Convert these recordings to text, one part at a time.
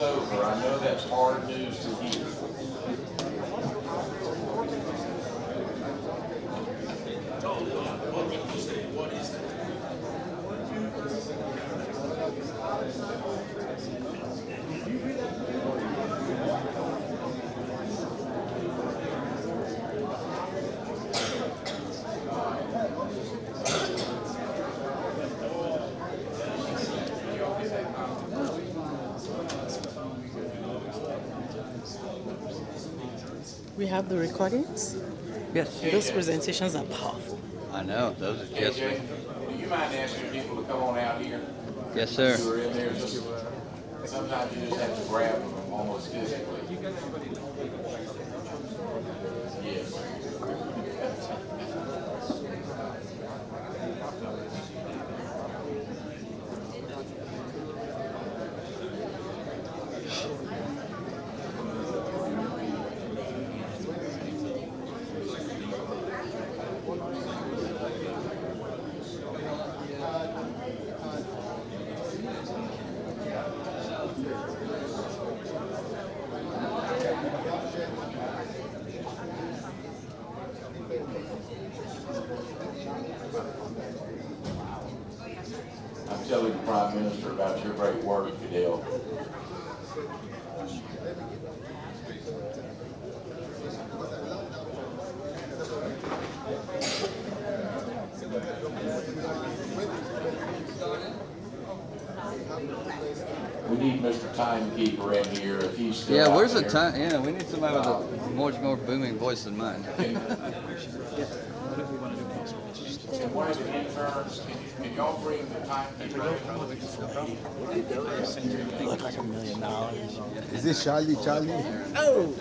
Over. I know that's hard news to hear. We have the recordings. Yes. Those presentations are powerful. I know. Those are just. KJ, do you mind asking people to come on out here? Yes, sir. You were in there. Sometimes you just have to grab them almost physically. Yes. I'm telling the Prime Minister about your great work, Fidel. We need Mr. Timekeeper in here if he's still Yeah, out where's the there. time? Yeah, we need somebody with a more booming voice than mine. And one of the interns, can y'all bring the timekeeper in? Look like $1 million. Is this Charlie? Oh,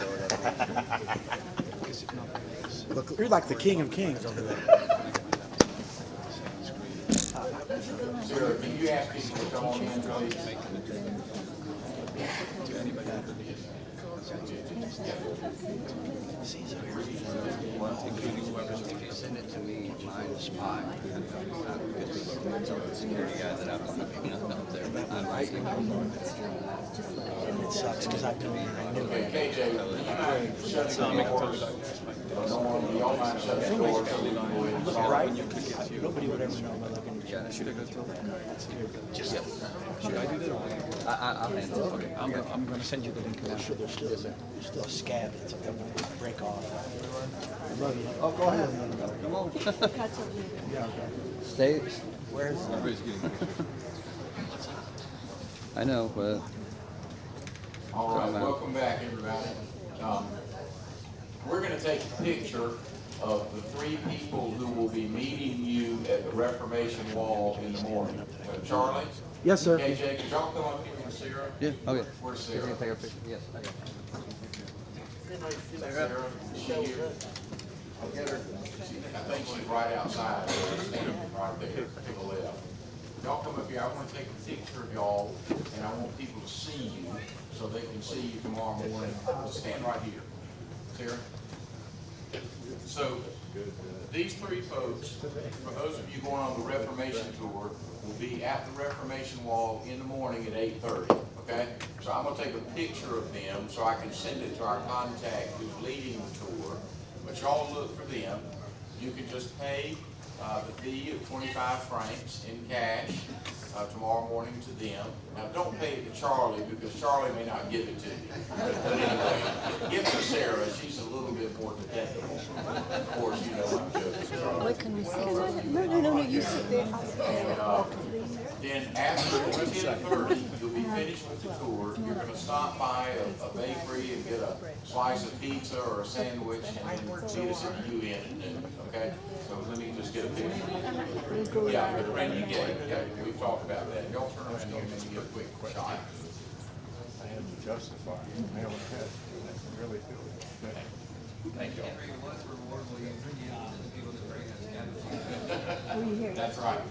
Look, you're like the king of kings over there. Sarah, can you ask people to come on in, please? If you send it to me, mine's fine. Tell the security guy that I'm up there, but I'm right. It sucks because I've been Okay, KJ, do you mind shutting the doors? No one, y'all mind shutting the doors so we can go ahead and look start? right. Nobody would ever know by looking at you. Yeah, should I go through that? Just Should I do that? I'll handle it. Okay. I'm going to send you the link. There's still a scab that's going to break off. Oh, go ahead. Come on. Yeah, okay. Stay. Where's I know, but All right, welcome back, everybody. We're going to take a picture of the 3 people who will be meeting you at the Reformation Wall in the morning. Charlie? Yes, sir. KJ, could y'all come up here with Sarah? yeah, okay. Where's You're Sarah? gonna take a picture? Yes. I got it. Sarah, is she here? I'll get her. I think she's right outside, standing right there to the left. Y'all come up here, I want to take a picture of y'all, and I want people to see you, so they can see you tomorrow morning. Stand right here. Sarah? So, these 3 folks, for those of you going on the Reformation tour, will be at the Reformation Wall in the morning at 8:30, okay? So I'm gonna take a picture of them so I can send it to our contact who's leading the tour. But y'all look for them. You can just pay the fee of 25 francs in cash tomorrow morning to them. Now, don't pay it to Charlie because Charlie may not give it to you. But anyway, give it to Sarah. She's a little bit more dependable. Of course, you know I'm joking. What can we say? No, you sit there. Then after 10:30, you'll be finished with the tour. You're going to stop by a bakery and get a slice of pizza or a sandwich and then meet us at the UN at noon, okay? So let me just get a picture. Yeah, the Randy Gate. Yeah, we've talked about that. Y'all turn around here and maybe get a quick shot. I had to justify it. I really feel it. Thank you. Oh, you hear? That's right.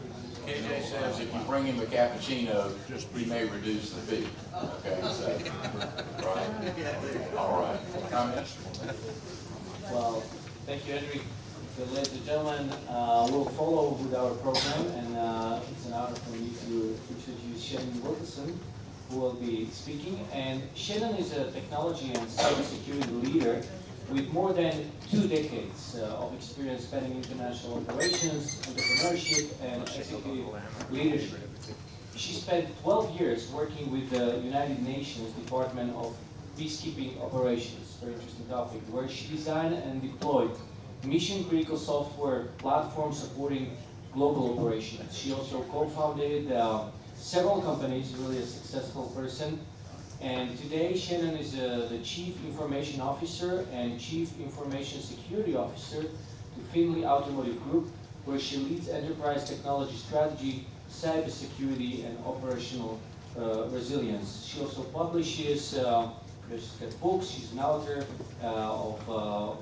KJ says if you bring him a cappuccino, he may reduce the fee. Okay, so, right? All right. Comments? Well, thank you, Henry. So, ladies and gentlemen, we'll follow with our program, and it's an honor for me to introduce Shane Wilkerson, who will be speaking. And Shannon is a technology and cybersecurity leader with more than 2 decades of experience spanning international operations, entrepreneurship, and executive leadership. She spent 12 years working with the United Nations Department of Peacekeeping Operations, very interesting topic, where she designed and deployed mission-critical software platforms supporting global operations. She also co-founded several companies, really a successful person. And today, Shannon is the Chief Information Officer and Chief Information Security Officer to Finley Automotive Group, where she leads enterprise technology strategy, cybersecurity, and operational resilience. She also publishes books. She's an author of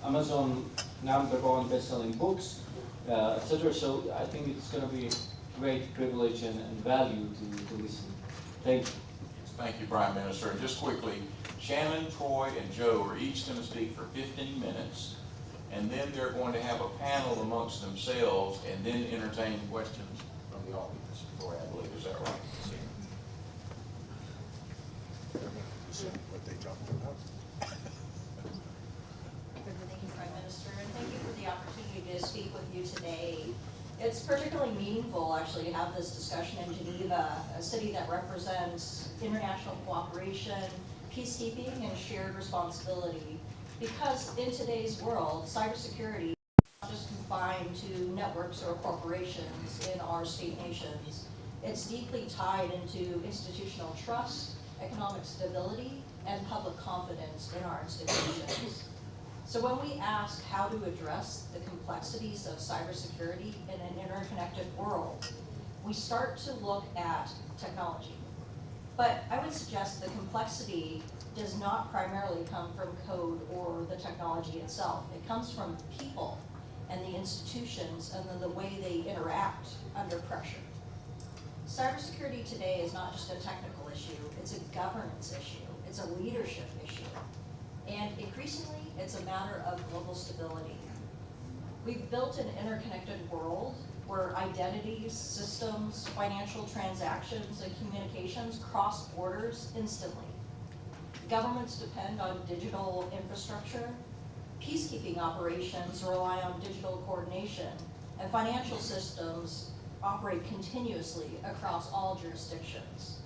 Amazon #1 best-selling books, etc. So I think it's going to be a great privilege and value to listen. Thank you. Thank you, Prime Minister. And just quickly, Shannon, Troy, and Joe are each going to speak for 15 minutes, and then they're going to have a panel amongst themselves, and then entertain questions from the audience. Troy, I believe, is that right? What they talked about. Thank you, Prime Minister, and thank you for the opportunity to speak with you today. It's particularly meaningful, actually, to have this discussion in Geneva, a city that represents international cooperation, peacekeeping, and shared responsibility. Because in today's world, cybersecurity is not just confined to networks or corporations in our state nations. It's deeply tied into institutional trust, economic stability, and public confidence in our institutions. So when we ask how to address the complexities of cybersecurity in an interconnected world, we start to look at technology. But I would suggest the complexity does not primarily come from code or the technology itself. It comes from people and the institutions and then the way they interact under pressure. Cybersecurity today is not just a technical issue, it's a governance issue, it's a leadership issue. And increasingly, it's a matter of global stability. We've built an interconnected world where identities, systems, financial transactions, and communications cross borders instantly. Governments depend on digital infrastructure, peacekeeping operations rely on digital coordination, and financial systems operate continuously across all jurisdictions.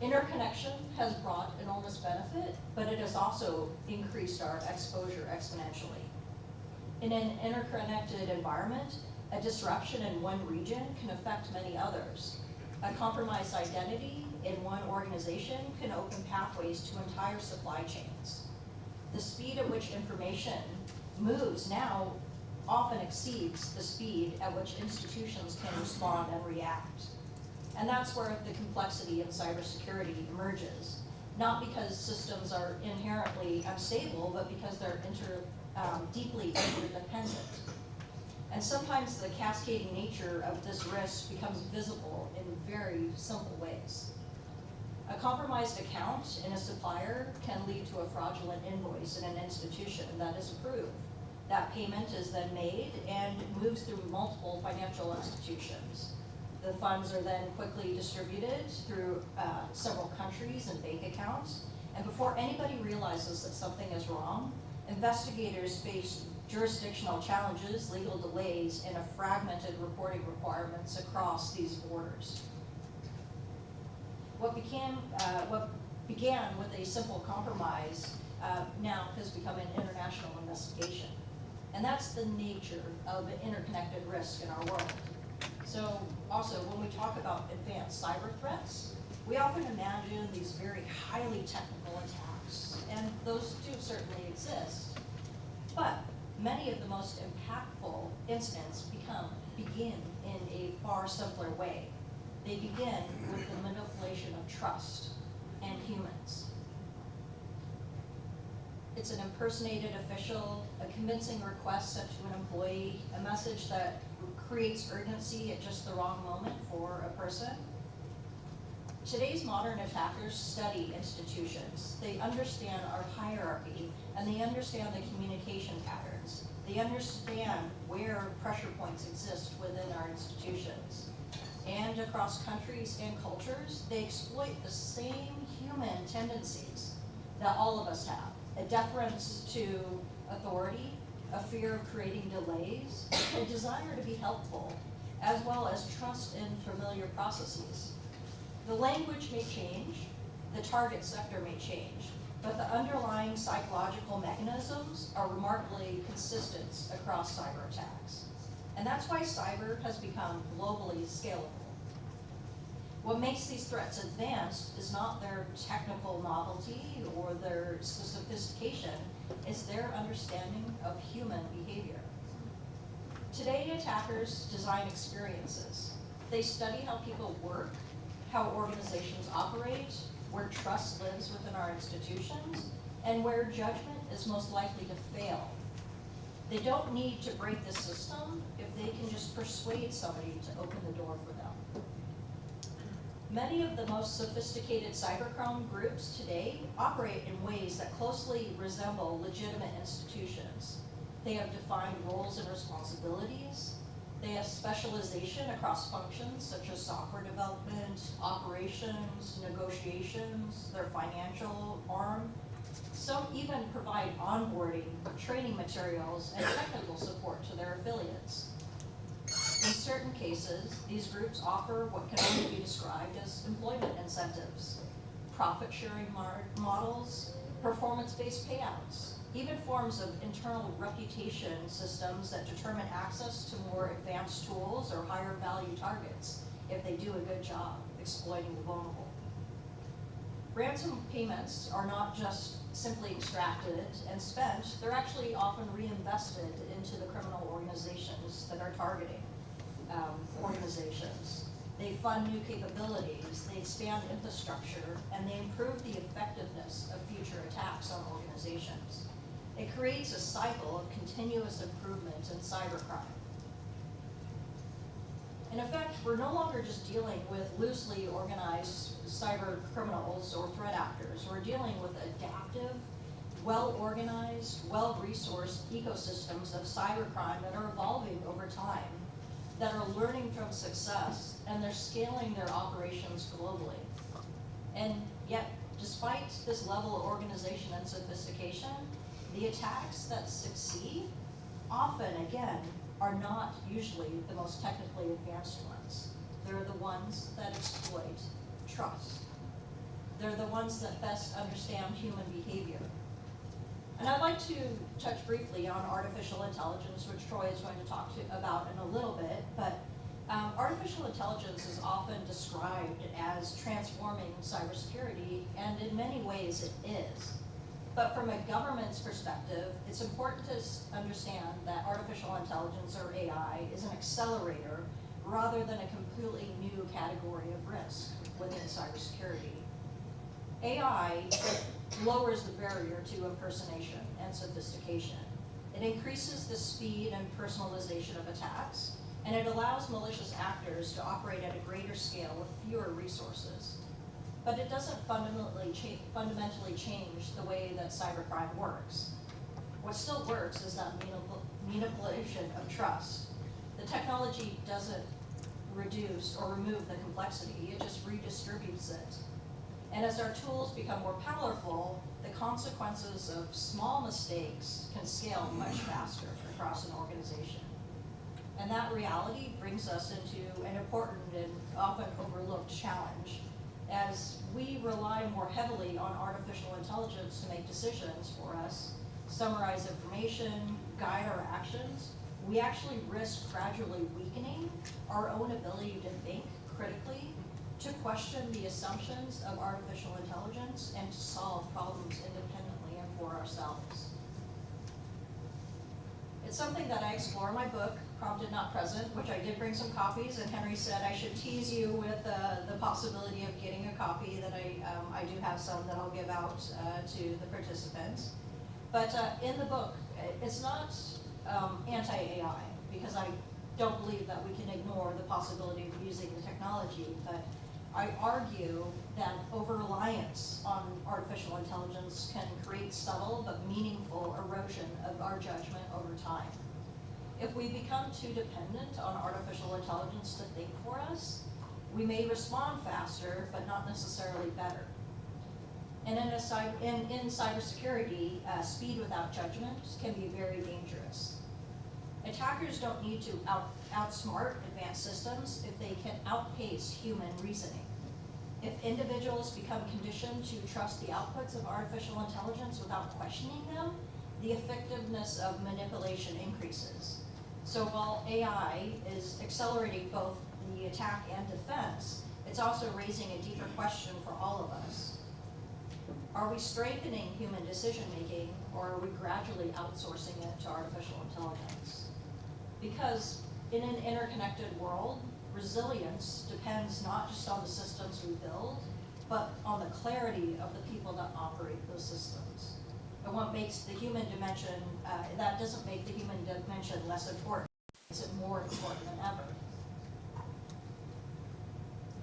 Interconnection has brought enormous benefit, but it has also increased our exposure exponentially. In an interconnected environment, a disruption in one region can affect many others. A compromised identity in one organization can open pathways to entire supply chains. The speed at which information moves now often exceeds the speed at which institutions can respond and react. And that's where the complexity in cybersecurity emerges, not because systems are inherently unstable, but because they're deeply interdependent. And sometimes the cascading nature of this risk becomes visible in very simple ways. A compromised account in a supplier can lead to a fraudulent invoice in an institution that is approved. That payment is then made and moves through multiple financial institutions. The funds are then quickly distributed through several countries and bank accounts. And before anybody realizes that something is wrong, investigators face jurisdictional challenges, legal delays, and a fragmented reporting requirements across these borders. What began with a simple compromise now has become an international investigation. And that's the nature of an interconnected risk in our world. So also, when we talk about advanced cyber threats, we often imagine these very highly technical attacks, and those do certainly exist. But many of the most impactful incidents begin in a far simpler way. They begin with the manipulation of trust and humans. It's an impersonated official, a convincing request sent to an employee, a message that creates urgency at just the wrong moment for a person. Today's modern attackers study institutions. They understand our hierarchy, and they understand the communication patterns. They understand where pressure points exist within our institutions. and across countries and cultures, they exploit the same human tendencies that all of us have. A deference to authority, a fear of creating delays, a desire to be helpful, as well as trust in familiar processes. The language may change, the target sector may change, but the underlying psychological mechanisms are remarkably consistent across cyber attacks. And that's why cyber has become globally scalable. What makes these threats advanced is not their technical novelty or their sophistication, it's their understanding of human behavior. Today, attackers design experiences. They study how people work, how organizations operate, where trust lives within our institutions, and where judgment is most likely to fail. They don't need to break the system if they can just persuade somebody to open the door for them. Many of the most sophisticated cybercrime groups today operate in ways that closely resemble legitimate institutions. They have defined roles and responsibilities. They have specialization across functions such as software development, operations, negotiations, their financial arm. Some even provide onboarding, training materials, and technical support to their affiliates. In certain cases, these groups offer what can only be described as employment incentives, profit-sharing models, performance-based payouts, even forms of internal reputation systems that determine access to more advanced tools or higher value targets if they do a good job exploiting the vulnerable. Ransom payments are not just simply extracted and spent, they're actually often reinvested into the criminal organizations that are targeting organizations. They fund new capabilities, they expand infrastructure, and they improve the effectiveness of future attacks on organizations. It creates a cycle of continuous improvement in cybercrime. In effect, we're no longer just dealing with loosely organized cyber criminals or threat actors. We're dealing with adaptive, well-organized, well-resourced ecosystems of cybercrime that are evolving over time, that are learning from success, and they're scaling their operations globally. And yet, despite this level of organization and sophistication, the attacks that succeed often, again, are not usually the most technically advanced ones. They're the ones that exploit trust. They're the ones that best understand human behavior. And I'd like to touch briefly on artificial intelligence, which Troy is going to talk about in a little bit, but artificial intelligence is often described as transforming cybersecurity, and in many ways it is. But from a government's perspective, it's important to understand that artificial intelligence, or AI, is an accelerator rather than a completely new category of risk within cybersecurity. AI lowers the barrier to impersonation and sophistication. It increases the speed and personalization of attacks, and it allows malicious actors to operate at a greater scale with fewer resources. But it doesn't fundamentally change the way that cybercrime works. What still works is that manipulation of trust. The technology doesn't reduce or remove the complexity, it just redistributes it. And as our tools become more powerful, the consequences of small mistakes can scale much faster across an organization. And that reality brings us into an important and often overlooked challenge. As we rely more heavily on artificial intelligence to make decisions for us, summarize information, guide our actions, we actually risk gradually weakening our own ability to think critically, to question the assumptions of artificial intelligence, and to solve problems independently and for ourselves. It's something that I explore in my book, Prompted Not Present, which I did bring some copies, and Henry said I should tease you with the possibility of getting a copy, that I do have some that I'll give out to the participants. But in the book, it's not anti-AI, because I don't believe that we can ignore the possibility of using the technology, but I argue that over-reliance on artificial intelligence can create subtle but meaningful erosion of our judgment over time. If we become too dependent on artificial intelligence to think for us, We may respond faster, but not necessarily better. And in cybersecurity, speed without judgment can be very dangerous. Attackers don't need to outsmart advanced systems if they can outpace human reasoning. If individuals become conditioned to trust the outputs of artificial intelligence without questioning them, the effectiveness of manipulation increases. So while AI is accelerating both the attack and defense, it's also raising a deeper question for all of us. Are we strengthening human decision-making, or are we gradually outsourcing it to artificial intelligence? Because in an interconnected world, resilience depends not just on the systems we build, but on the clarity of the people that operate those systems. And what makes the human dimension, that doesn't make the human dimension less important, makes it more important than ever.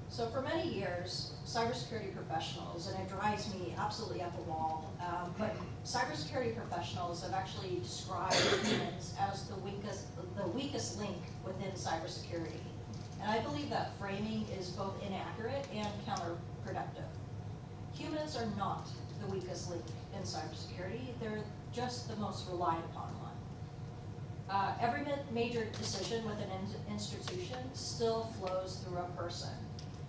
So for many years, cybersecurity professionals, and it drives me absolutely up the wall, but cybersecurity professionals have actually described humans as the weakest link within cybersecurity. And I believe that framing is both inaccurate and counterproductive. Humans are not the weakest link in cybersecurity, they're just the most relied upon one. Every major decision within an institution still flows through a person.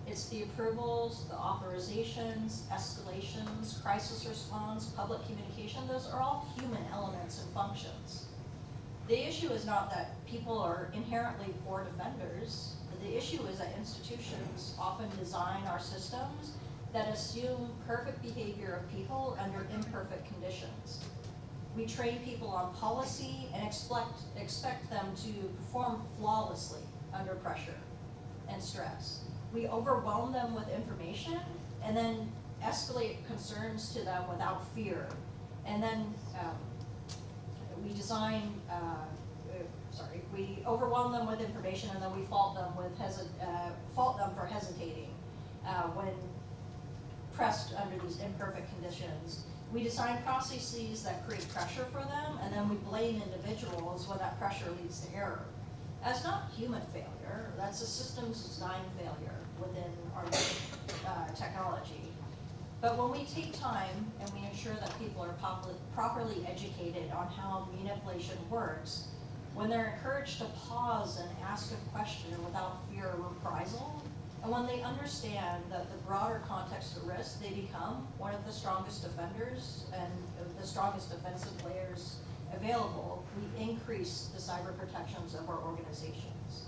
It's the approvals, the authorizations, escalations, crisis response, public communication, those are all human elements and functions. The issue is not that people are inherently poor defenders. The issue is that institutions often design our systems that assume perfect behavior of people under imperfect conditions. We train people on policy and expect them to perform flawlessly under pressure and stress. We overwhelm them with information and then escalate concerns to them without fear. And then we overwhelm them with information and then we fault them for hesitating when pressed under these imperfect conditions. We design processes that create pressure for them, and then we blame individuals when that pressure leads to error. That's not human failure, that's a systems design failure within our technology. But when we take time and we ensure that people are properly educated on how manipulation works, when they're encouraged to pause and ask a question without fear of reprisal, and when they understand that the broader context of risk, they become one of the strongest defenders and the strongest defensive layers available, we increase the cyber protections of our organizations.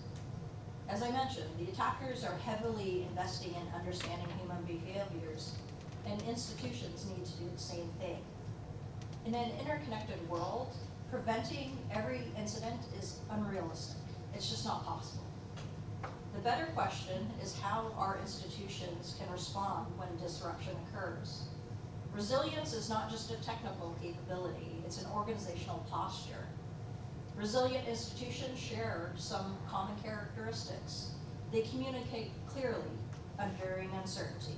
As I mentioned, the attackers are heavily investing in understanding human behaviors, and institutions need to do the same thing. In an interconnected world, preventing every incident is unrealistic. It's just not possible. The better question is how our institutions can respond when disruption occurs. Resilience is not just a technical capability, it's an organizational posture. Resilient institutions share some common characteristics. They communicate clearly during uncertainty.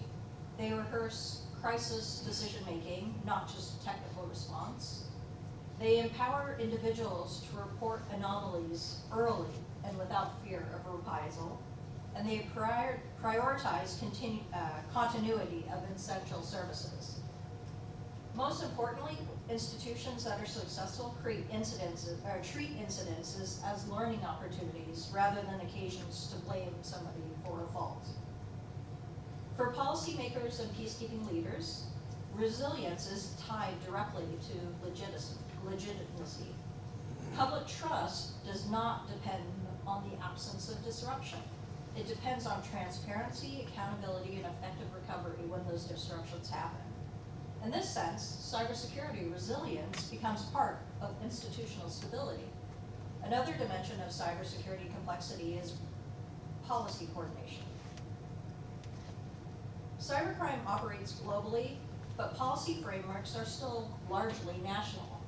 They rehearse crisis decision-making, not just technical response. They empower individuals to report anomalies early and without fear of reprisal. And they prioritize continuity of essential services. Most importantly, institutions that are successful treat incidences as learning opportunities rather than occasions to blame somebody for a fault. For policymakers and peacekeeping leaders, resilience is tied directly to legitimacy. Public trust does not depend on the absence of disruption. It depends on transparency, accountability, and effective recovery when those disruptions happen. In this sense, cybersecurity resilience becomes part of institutional stability. Another dimension of cybersecurity complexity is policy coordination. Cybercrime operates globally, but policy frameworks are still largely national.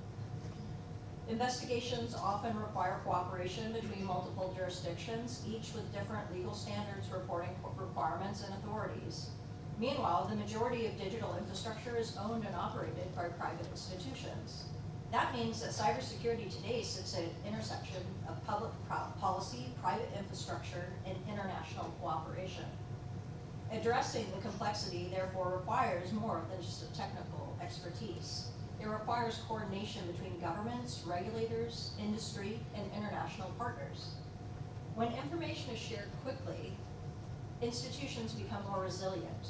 Investigations often require cooperation between multiple jurisdictions, each with different legal standards, reporting requirements, and authorities. Meanwhile, the majority of digital infrastructure is owned and operated by private institutions. That means that cybersecurity today sits at an intersection of public policy, private infrastructure, and international cooperation. Addressing the complexity therefore requires more than just a technical expertise. It requires coordination between governments, regulators, industry, and international partners. When information is shared quickly, institutions become more resilient.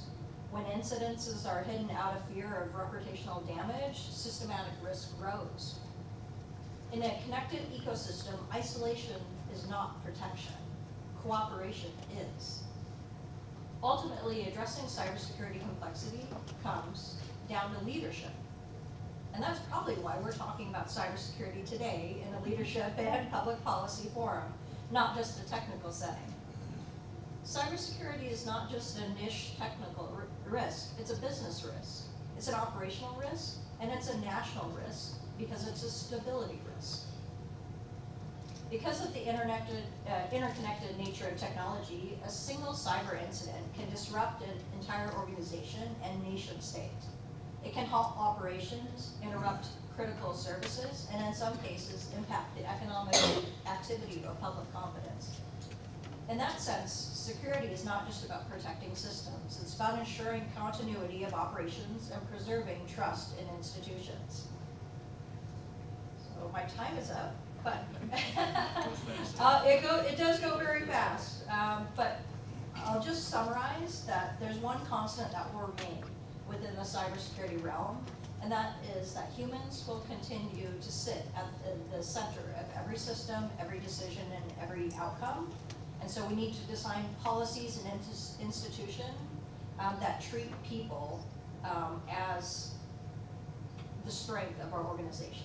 When incidences are hidden out of fear of reputational damage, systematic risk grows. In a connected ecosystem, isolation is not protection. Cooperation is. Ultimately, addressing cybersecurity complexity comes down to leadership. And that's probably why we're talking about cybersecurity today in a leadership and public policy forum, not just a technical setting. Cybersecurity is not just a niche technical risk, it's a business risk. It's an operational risk, and it's a national risk because it's a stability risk. Because of the interconnected nature of technology, a single cyber incident can disrupt an entire organization and nation state. It can halt operations, interrupt critical services, and in some cases, impact the economic activity or public confidence. In that sense, security is not just about protecting systems. It's about ensuring continuity of operations and preserving trust in institutions. So my time is up, but it does go very fast. But I'll just summarize that there's one constant that will remain within the cybersecurity realm, and that is that humans will continue to sit at the center of every system, every decision, and every outcome. And so we need to design policies and institutions that treat people as the strength of our organization.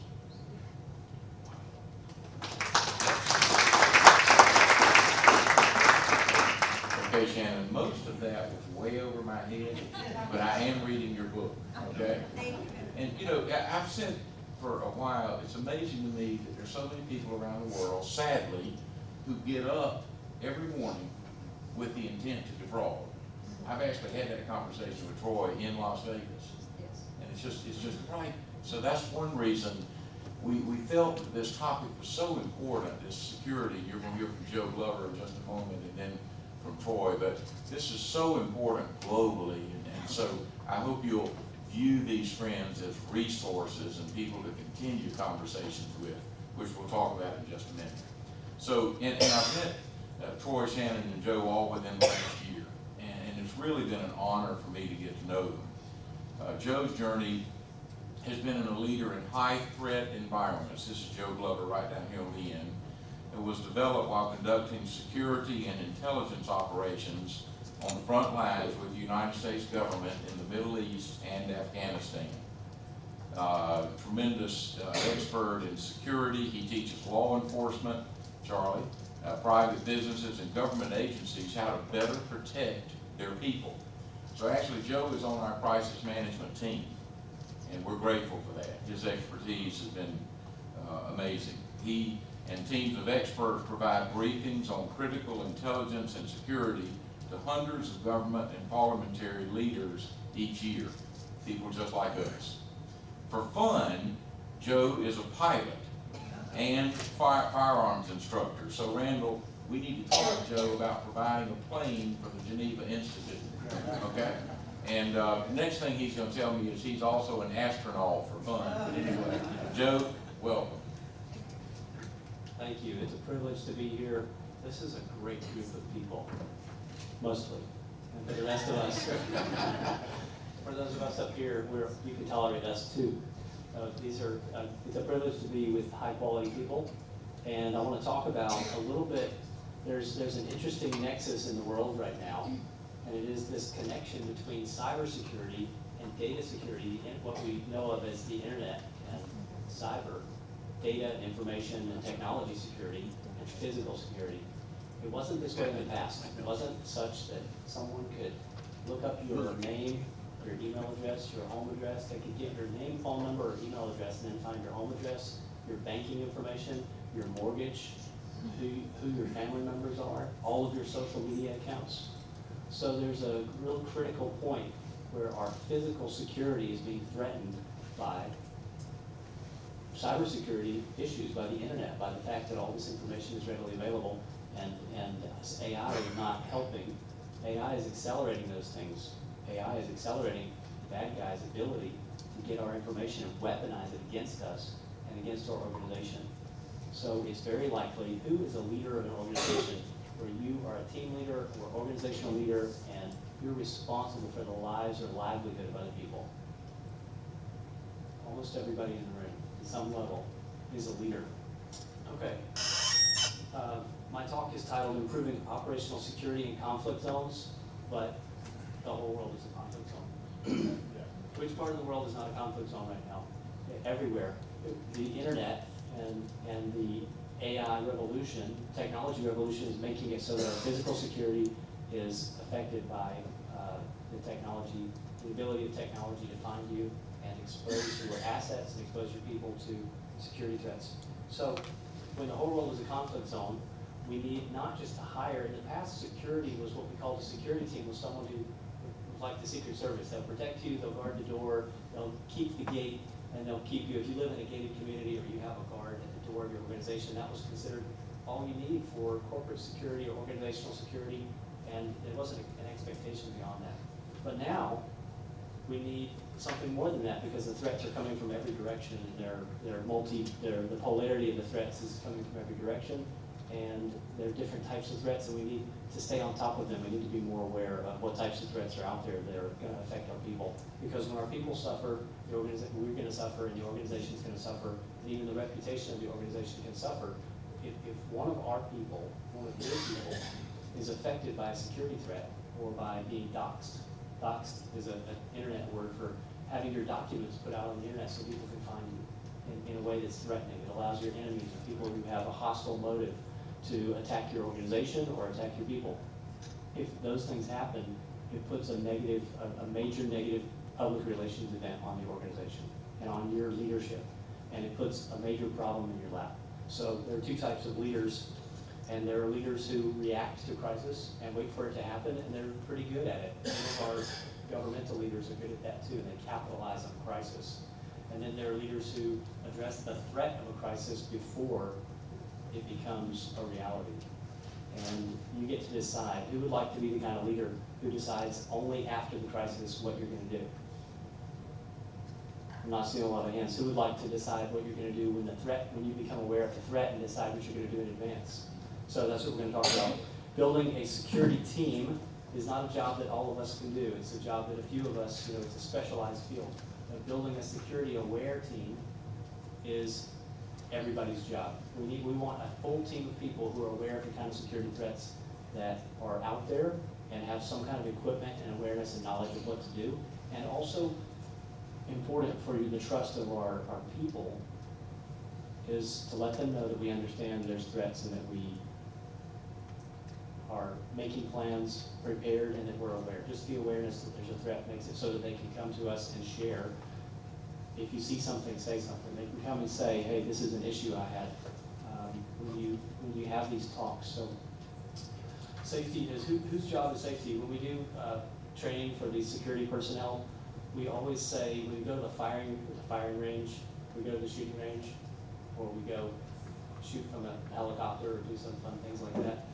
Okay, Shannon, most of that was way over my head, but I am reading your book, okay? And you know, I've said for a while, it's amazing to me that there's so many people around the world, sadly, who get up every morning with the intent to defraud. I've actually had that conversation with Troy in Las Vegas. Yes. And it's just right. So that's one reason we felt that this topic was so important, this security. You're going to hear from Joe Glover in just a moment, and then from Troy, but this is so important globally, and so I hope you'll view these friends as resources and people to continue conversations with, which we'll talk about in just a minute. So, and I've met Troy, Shannon, and Joe all within the last year, and it's really been an honor for me to get to know them. Joe's journey has been a leader in high threat environments. This is Joe Glover right down here on the end. It was developed while conducting security and intelligence operations on the front lines with the United States government in the Middle East and Afghanistan. Tremendous expert in security. He teaches law enforcement, Charlie, private businesses and government agencies how to better protect their people. So actually Joe is on our crisis management team, and we're grateful for that. His expertise has been amazing. He and teams of experts provide briefings on critical intelligence and security to hundreds of government and parliamentary leaders each year, people just like us. For fun, Joe is a pilot and firearms instructor. So Randall, we need to talk to Joe about providing a plane for the Geneva Institute, okay? And next thing he's going to tell me is he's also an astronaut for fun. But anyway, Joe, welcome. Thank you. It's a privilege to be here. This is a great group of people, mostly. And for the rest of us, for those of us up here, you can tolerate us too. It's a privilege to be with high quality people. And I want to talk about a little bit, there's an interesting nexus in the world right now, and it is this connection between cybersecurity and data security and what we know of as the internet and cyber. Data, information, and technology security, and physical security. It wasn't this way in the past. It wasn't such that someone could look up your name, your email address, your home address. They could get your name, phone number, or email address, and then find your home address, your banking information, your mortgage, who your family members are, all of your social media accounts. So there's a real critical point where our physical security is being threatened by cybersecurity issues, by the internet, by the fact that all this information is readily available, and AI is not helping AI is accelerating those things. AI is accelerating the bad guys' ability to get our information and weaponize it against us and against our organization. So it's very likely, who is a leader of an organization where you are a team leader or organizational leader and you're responsible for the lives or livelihood of other people? Almost everybody in the room, at some level, is a leader. Okay. My talk is titled Improving Operational Security in Conflict Zones, but the whole world is a conflict zone. Which part of the world is not a conflict zone right now? Everywhere. The internet and the AI revolution, technology revolution, is making it so that our physical security is affected by the technology, the ability of technology to find you and expose your assets and expose your people to security threats. So when the whole world is a conflict zone, we need not just to hire. In the past, security was what we called a security team, was someone who was like the Secret Service. They'll protect you, they'll guard the door, they'll keep the gate, and they'll keep you. If you live in a gated community or you have a guard at the door of your organization, that was considered all you need for corporate security or organizational security, and there wasn't an expectation beyond that. But now, we need something more than that, because the threats are coming from every direction, and the polarity of the threats is coming from every direction, and there are different types of threats, and we need to stay on top of them. We need to be more aware of what types of threats are out there that are going to affect our people. Because when our people suffer, we're going to suffer, and the organization is going to suffer, and even the reputation of the organization can suffer. If one of our people, one of your people, is affected by a security threat or by being doxxed. Doxxed is an internet word for having your documents put out on the internet so people can find you in a way that's threatening. It allows your enemies or people who have a hostile motive to attack your organization or attack your people. If those things happen, it puts a major negative public relations event on the organization and on your leadership, and it puts a major problem in your lap. So there are two types of leaders, and there are leaders who react to crisis and wait for it to happen, and they're pretty good at it. Some of our governmental leaders are good at that too, and they capitalize on crisis. And then there are leaders who address the threat of a crisis before it becomes a reality. And you get to decide who would like to be the kind of leader who decides only after the crisis what you're going to do. I'm not seeing a lot of hands. Who would like to decide what you're going to do when you become aware of the threat and decide what you're going to do in advance? So that's what we're going to talk about. Building a security team is not a job that all of us can do. It's a job that a few of us, it's a specialized field. But building a security aware team is everybody's job. We want a full team of people who are aware of the kind of security threats that are out there and have some kind of equipment and awareness and knowledge of what to do. And also, important for you, the trust of our people is to let them know that we understand there's threats and that we are making plans, prepared, and that we're aware. Just the awareness that there's a threat makes it so that they can come to us and share. If you see something, say something. They can come and say, hey, this is an issue I had. When you have these talks. So safety is, whose job is safety? When we do training for these security personnel, we always say, when we go to the firing range, we go to the shooting range, or we go shoot from a helicopter or do some fun things like that,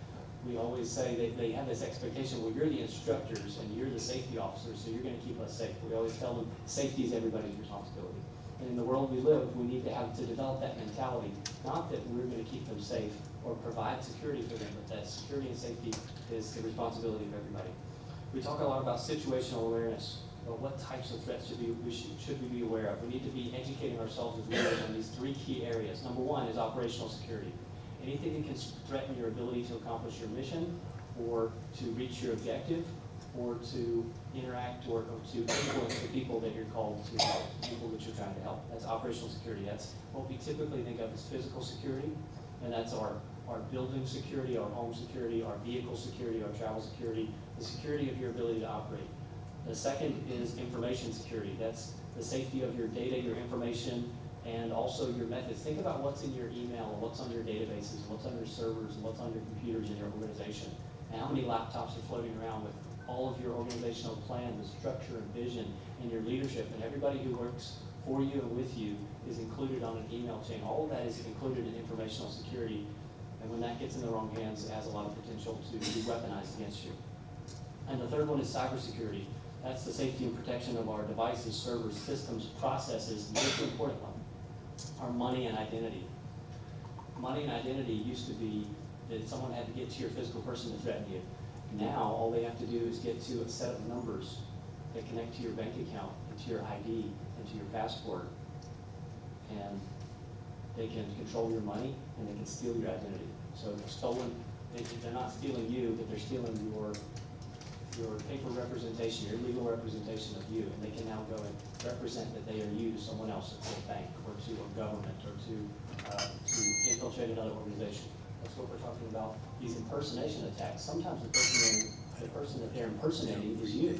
we always say they have this expectation, well, you're the instructors and you're the safety officers, so you're going to keep us safe. We always tell them safety is everybody's responsibility. And in the world we live, we need to develop that mentality, not that we're going to keep them safe or provide security for them, but that security and safety is the responsibility of everybody. We talk a lot about situational awareness, but what types of threats should we be aware of? We need to be educating ourselves as leaders on these three key areas. Number one is operational security. Anything that can threaten your ability to accomplish your mission, or to reach your objective, or to interact or to influence the people that you're called to help, people that you're trying to help. That's operational security. That's what we typically think of as physical security, and that's our building security, our home security, our vehicle security, our travel security, the security of your ability to operate. The second is information security. That's the safety of your data, your information, and also your methods. Think about what's in your email, and what's on your databases, and what's on your servers, and what's on your computers in your organization. And how many laptops are floating around with all of your organizational plan, the structure and vision, and your leadership, and everybody who works for you and with you is included on an email chain. All of that is included in informational security, and when that gets in the wrong hands, it has a lot of potential to be weaponized against you. And the third one is cybersecurity. That's the safety and protection of our devices, servers, systems, processes, and the most important one, our money and identity. Money and identity used to be that someone had to get to your physical person to threaten you. Now, all they have to do is get to a set of numbers that connect to your bank account, and to your ID, and to your passport, and they can control your money, and they can steal your identity. So they're stolen, they're not stealing you, but they're stealing your paper representation, your legal representation of you, and they can now go and represent that they are you to someone else, to a bank, or to a government, or to infiltrate another organization. That's what we're talking about, these impersonation attacks. Sometimes the person that they're impersonating is you.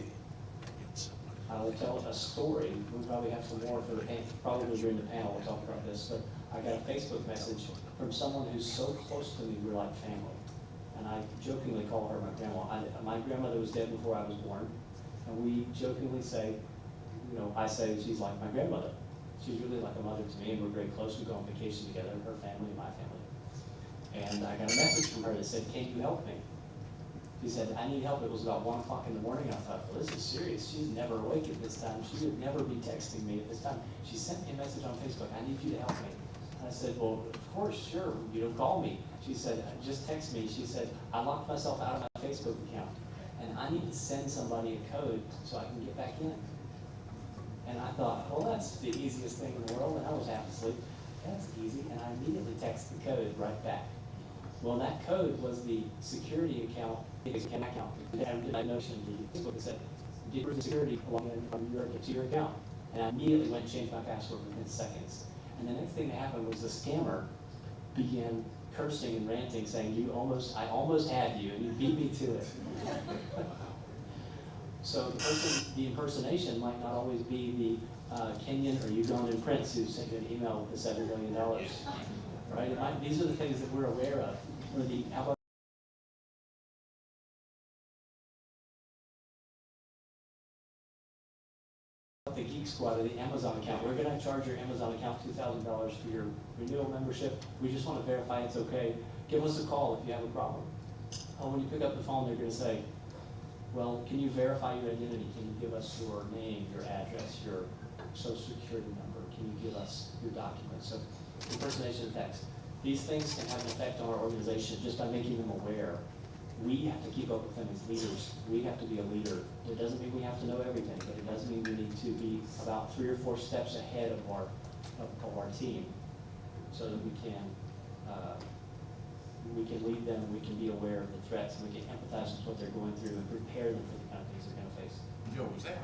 I will tell a story. We probably have some more for the panel. Probably during the panel we'll talk about this, but I got a Facebook message from someone who's so close to me, we're like family. And I jokingly call her my grandma. My grandmother was dead before I was born, and we jokingly say, you know, I say she's like my grandmother. She's really like a mother to me, and we're very close. We go on vacation together, her family and my family. And I got a message from her that said, "Can you help me?" She said, "I need help." It was about 1 o'clock in the morning. I thought, well, this is serious. She's never awake at this time. She would never be texting me at this time. She sent me a message on Facebook, "I need you to help me." And I said, "Well, of course, sure, you know, call me." She said, "Just text me." She said, "I locked myself out of my Facebook account, and I need to send somebody a code so I can get back in." And I thought, well, that's the easiest thing in the world, and I was half asleep. That's easy, and I immediately text the code right back. Well, that code was the security account. And I notion the Facebook that said, "Did your security log in from to your account?" And I immediately went and changed my password within seconds. And the next thing that happened was the scammer began cursing and ranting, saying, I almost had you, and you beat me to it." So the impersonation might not always be the Kenyan or Ugandan prince who sent you an email with the $7 billion. Right? These are the things that we're aware of. Or how about the Geek Squad or the Amazon account? We're going to charge your Amazon account $2,000 for your renewal membership. We just want to verify it's okay. Give us a call if you have a problem. When you pick up the phone, they're going to say, "Well, can you verify your identity? Can you give us your name, your address, your social security number? Can you give us your documents?" So impersonation attacks. These things can have an effect on our organization just by making them aware. We have to keep up with them as leaders. We have to be a leader. It doesn't mean we have to know everything, but it does mean we need to be about 3 or 4 steps ahead of our team, so that we can lead them, we can be aware of the threats, and we can empathize with what they're going through and prepare them for the kind of things they're going to face. Joe, was that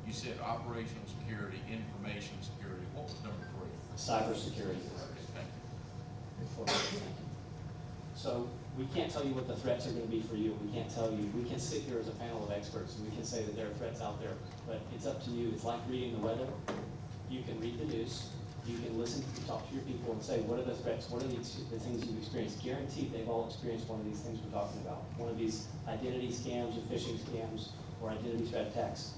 you said operational security, information security, what was number 3? Cybersecurity. So we can't tell you what the threats are going to be for you. We can't tell you. We can sit here as a panel of experts and we can say that there are threats out there, but it's up to you. It's like reading the weather. You can read the news. You can listen, talk to your people and say, what are the threats? What are the things you've experienced? Guaranteed they've all experienced one of these things we're talking about. One of these identity scams or phishing scams or identity threat attacks.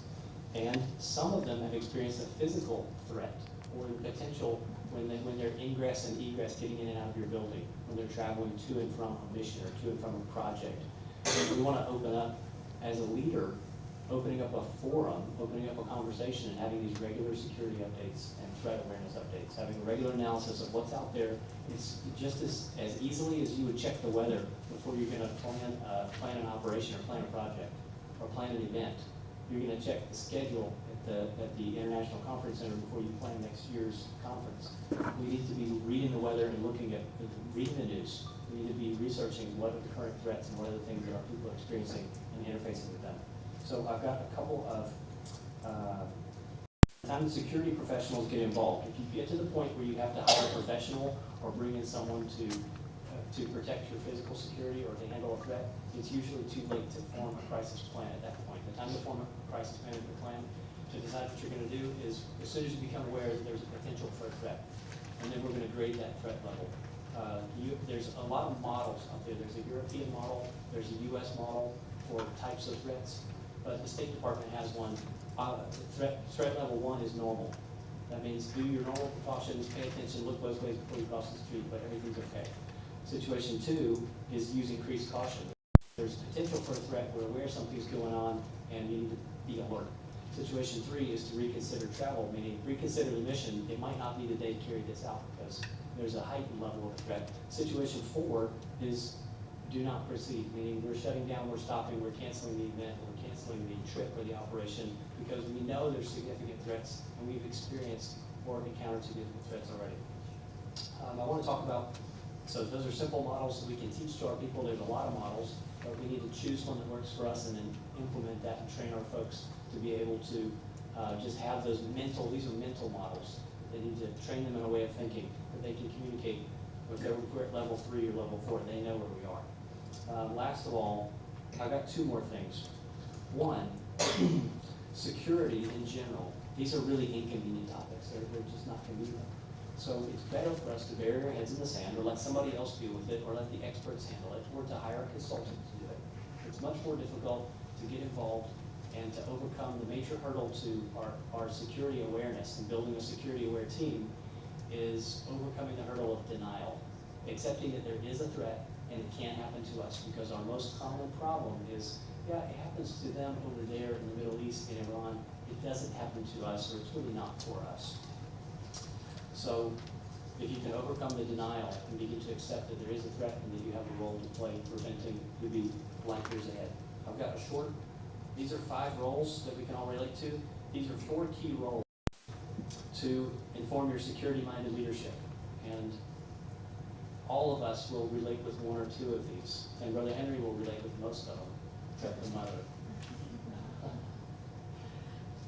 And some of them have experienced a physical threat or the potential when they're ingress and egress, getting in and out of your building, when they're traveling to and from a mission or to and from a project. And we want to open up, as a leader, opening up a forum, opening up a conversation, and having these regular security updates and threat awareness updates, having a regular analysis of what's out there. It's just as easily as you would check the weather before you're going to plan an operation or plan a project or plan an event. You're going to check the schedule at the International Conference Center before you plan next year's conference. We need to be reading the weather and reading the news. We need to be researching what are the current threats and what are the things that our people are experiencing and interfacing with them. So I've got a couple of time the security professionals get involved. If you get to the point where you have to hire a professional or bring in someone to protect your physical security or to handle a threat, it's usually too late to form a crisis plan at that point. The time to form a crisis management plan to decide what you're going to do is as soon as you become aware that there's a potential for a threat. And then we're going to grade that threat level. There's a lot of models out there. There's a European model, there's a US model for types of threats, but the State Department has one. Threat level 1 is normal. That means do your normal precautions, pay attention, look both ways before you cross the street, but everything's okay. Situation 2 is use increased caution. there's potential for a threat, we're aware something's going on, and you need to be alert. Situation 3 is to reconsider travel, meaning reconsider the mission. It might not be the day to carry this out because there's a heightened level of threat. Situation 4 is do not proceed, meaning we're shutting down, we're stopping, we're canceling the event, we're canceling the trip or the operation because we know there's significant threats and we've experienced or encountered significant threats already. I want to talk about, so those are simple models that we can teach to our people. There's a lot of models, but we need to choose one that works for us and then implement that and train our folks to be able to just have those mental, these are mental models. They need to train them in a way of thinking that they can communicate if we're at level 3 or level 4, they know where we are. Last of all, I've got 2 more things. One, security in general. These are really inconvenient topics. They're just not convenient. So it's better for us to bury our heads in the sand or let somebody else deal with it or let the experts handle it or to hire a consultant to do it. It's much more difficult to get involved and to overcome the major hurdle to our security awareness and building a security aware team is overcoming the hurdle of denial, accepting that there is a threat and it can happen to us because our most common problem is, yeah, it happens to them over there in the Middle East, in Iran. It doesn't happen to us or it's really not for us. So if you can overcome the denial and begin to accept that there is a threat and that you have a role to play in preventing, you'll be light years ahead. I've got a short, these are 5 roles that we can all relate to. These are 4 key roles to inform your security-minded leadership. And all of us will relate with 1 or 2 of these. And Brother Henry will relate with most of them, except the mother.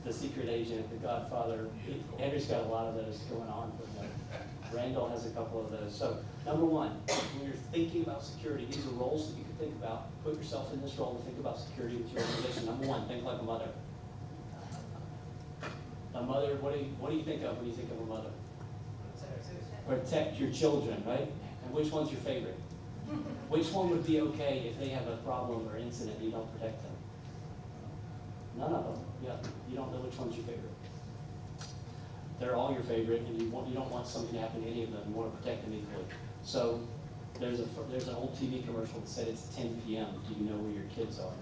The secret agent, the godfather. Henry's got a lot of those going on for him. Randall has a couple of those. So, number 1, when you're thinking about security, these are roles that you can think about. Put yourself in this role and think about security with your organization. Number 1, think like a mother. A mother, what do you think of when you think of a mother? Protect your children, right? And which one's your favorite? Which one would be okay if they have a problem or incident and you don't protect them? None of them. Yeah, you don't know which one's your favorite. They're all your favorite, and you don't want something to happen to any of them. You want to protect them equally. So there's an old TV commercial that said it's 10 p.m. Do you know where your kids are?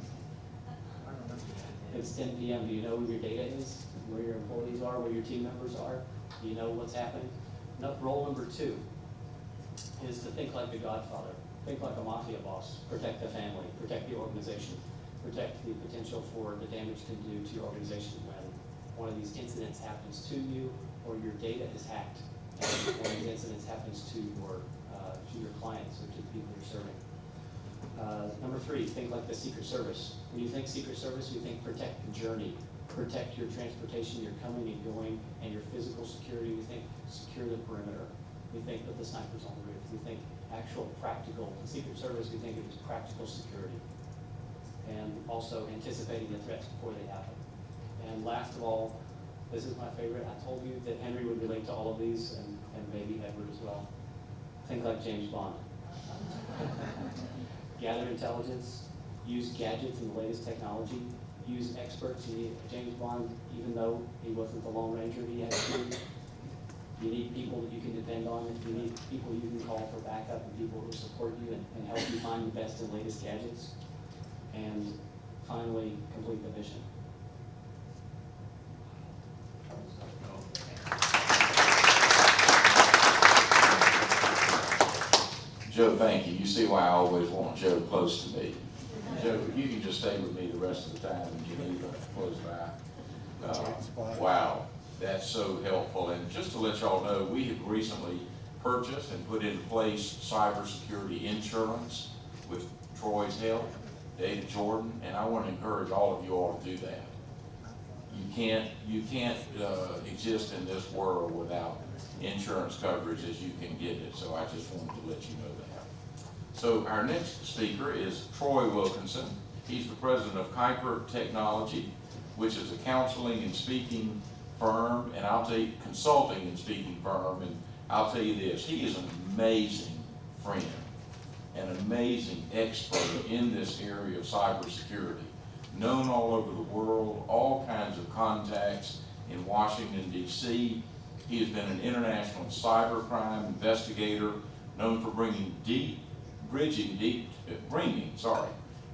It's 10 p.m. Do you know where your data is? Where your employees are? Where your team members are? Do you know what's happening? Role number 2 is to think like the godfather. Think like a mafia boss. Protect the family. Protect the organization. Protect the potential for the damage it can do to your organization when one of these incidents happens to you or your data is hacked and one of these incidents happens to your clients or to the people you're serving. Number 3, think like the Secret Service. When you think Secret Service, you think protect the journey, protect your transportation, your coming and going, and your physical security. We think secure the perimeter. We think put the snipers on the roof. We think actual practical, the Secret Service, we think of as practical security. And also anticipating the threats before they happen. And last of all, this is my favorite. I told you that Henry would relate to all of these, and maybe Edward as well. Think like James Bond. Gather intelligence, use gadgets and the latest technology, use experts. You need James Bond, even though he wasn't the Lone Ranger, he had to. You need people that you can depend on. You need people you can call for backup and people who support you and help you find the best and latest gadgets. And finally, complete the mission. Joe, thank you. You see why I always want Joe close to me. Joe, you can just stay with me the rest of the time in Geneva, close by. Wow, that's so helpful. And just to let y'all know, we have recently purchased and put into place cybersecurity insurance with Troy's help, David Jordan, and I want to encourage all of you all to do that. You can't exist in this world without insurance coverage as you can get it. So I just wanted to let you know that. So our next speaker is Troy Wilkinson. He's the president of Kuiper Technology, which is a counseling and speaking firm, and I'll tell you, consulting and speaking firm. And I'll tell you this: he is an amazing friend, an amazing expert in this area of cybersecurity, known all over the world, all kinds of contacts in Washington, D.C. He has been an international cybercrime investigator, known for bringing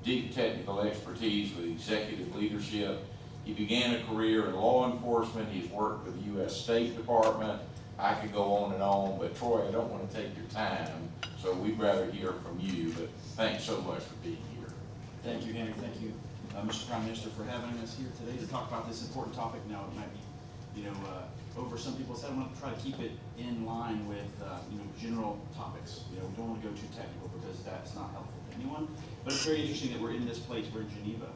deep technical expertise with executive leadership. He began a career in law enforcement. He's worked with the U.S. State Department. I could go on, but Troy, I don't want to take your time, so we'd rather hear from you, but thanks so much for being here. Thank you, Henry. Thank you, Mr. Prime Minister, for having us here today to talk about this important topic. Now, it might be, over some people's head. I want to try to keep it in line with, general topics. We don't want to go too technical because that's not helpful to anyone. But it's very interesting that we're in this place, we're in Geneva,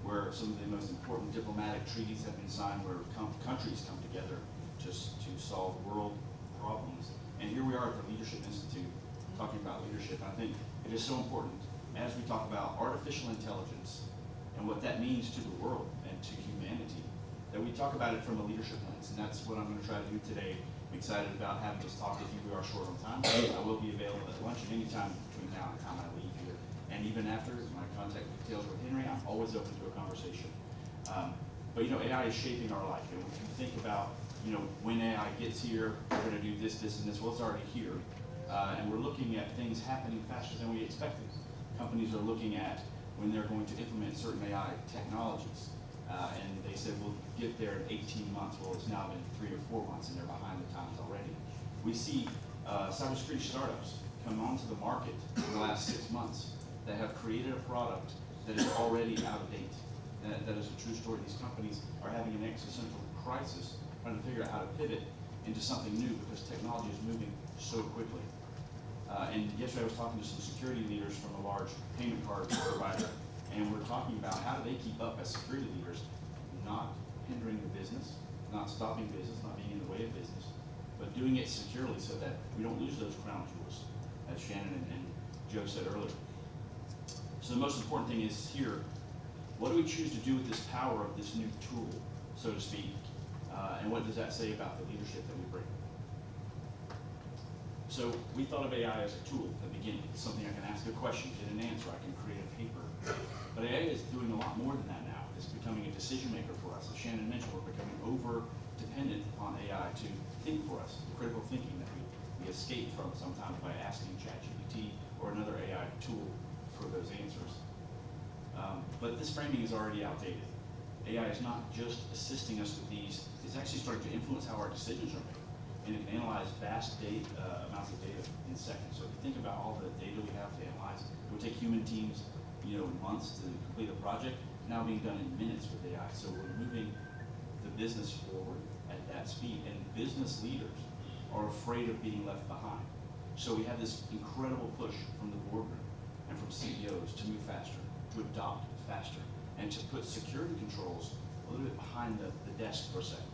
where some of the most important diplomatic treaties have been signed, where countries come together just to solve world problems. And here we are at the Leadership Institute talking about leadership. And I think it is so important as we talk about artificial intelligence and what that means to the world and to humanity, that we talk about it from a leadership lens. And that's what I'm going to try to do today. I'm excited about having this talk with you. We are short on time. I will be available at lunch and any time between now and the time I leave here. And even after, my contact details with Henry, I'm always open to a conversation. But AI is shaping our life. And if you think about, when AI gets here, we're going to do this, this, and this. Well, it's already here. And we're looking at things happening faster than we expected. Companies are looking at when they're going to implement certain AI technologies. And they said, we'll get there in 18 months. Well, it's now been 3 or 4 months, and they're behind the times already. We see cybersecurity startups come onto the market in the last 6 months that have created a product that is already out of date. That is a true story. These companies are having an existential crisis, trying to figure out how to pivot into something new because technology is moving so quickly. And yesterday I was talking to some security leaders from a large payment card provider, and we're talking about how do they keep up as security leaders, not hindering the business, not stopping business, not being in the way of business, but doing it securely so that we don't lose those crown jewels, as Shannon and Joe said earlier. So the most important thing is here, what do we choose to do with this power of this new tool, so to speak, and what does that say about the leadership that we bring? So we thought of AI as a tool at the beginning. It's something I can ask a question, get an answer, I can create a paper. But AI is doing a lot more than that now. It's becoming a decision maker for us. As Shannon mentioned, we're becoming over-dependent upon AI to think for us, the critical thinking that we escape from sometimes by asking ChatGPT or another AI tool for those answers. But this framing is already outdated. AI is not just assisting us with these, it's actually starting to influence how our decisions are made. And it can analyze vast amounts of data in seconds. So if you think about all the data we have to analyze, it would take human teams, months to complete a project, now being done in minutes with AI. So we're moving the business forward at that speed. And business leaders are afraid of being left behind. So we have this incredible push from the boardroom and from CEOs to move faster, to adopt faster, and to put security controls a little bit behind the desk for a second.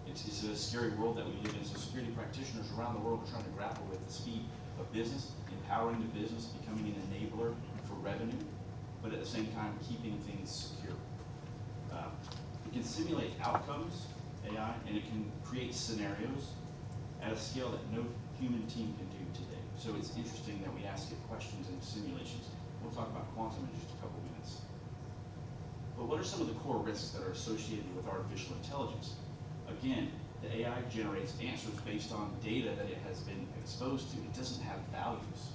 It's a scary world that we live in. So security practitioners around the world are trying to grapple with the speed of business, empowering the business, becoming an enabler for revenue, but at the same time keeping things secure. It can simulate outcomes, AI, and it can create scenarios at a scale that no human team can do today. So it's interesting that we ask it questions and simulations. We'll talk about quantum in just a couple minutes. But what are some of the core risks that are associated with artificial intelligence? Again, the AI generates answers based on data that it has been exposed to. It doesn't have values.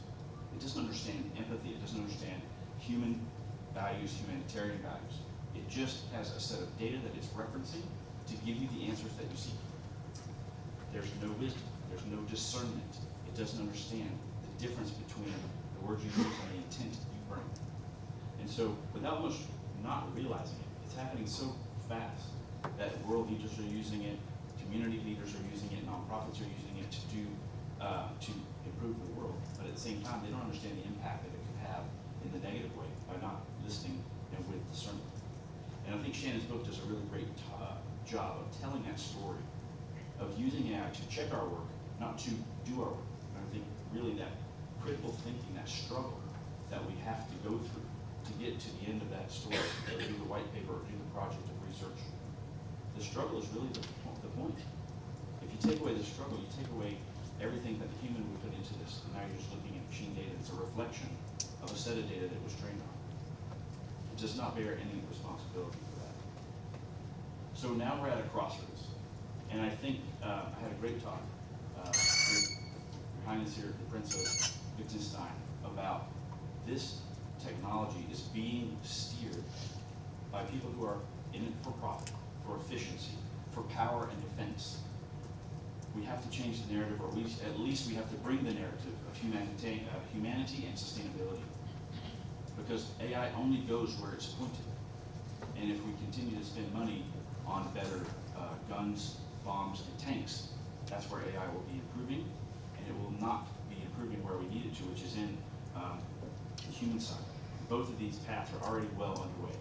It doesn't understand empathy. It doesn't understand human values, humanitarian values. It just has a set of data that it's referencing to give you the answers that you seek. There's no wisdom. There's no discernment. It doesn't understand the difference between the words you use and the intent you bring. And so, without much not realizing it, it's happening so fast that world leaders are using it, community leaders are using it, nonprofits are using it to improve the world. But at the same time, they don't understand the impact that it could have in the negative way by not listening with discernment. And I think Shannon's book does a really great job of telling that story, of using AI to check our work, not to do our work. And I think really that critical thinking, that struggle that we have to go through to get to the end of that story, or do the white paper, or do the project of research. The struggle is really the point. If you take away the struggle, you take away everything that the human would put into this. And now you're just looking at machine data. It's a reflection of a set of data that was trained on. It does not bear any responsibility for that. So now we're at a crossroads. And I think I had a great talk with Your Highness here, the Prince of Liechtenstein, about this technology is being steered by people who are in it for profit, for efficiency, for power and defense. We have to change the narrative, or at least we have to bring the narrative of humanity and sustainability. Because AI only goes where it's pointed. And if we continue to spend money on better guns, bombs, and tanks, that's where AI will be improving, and it will not be improving where we need it to, which is in the human side. Both of these paths are already well underway.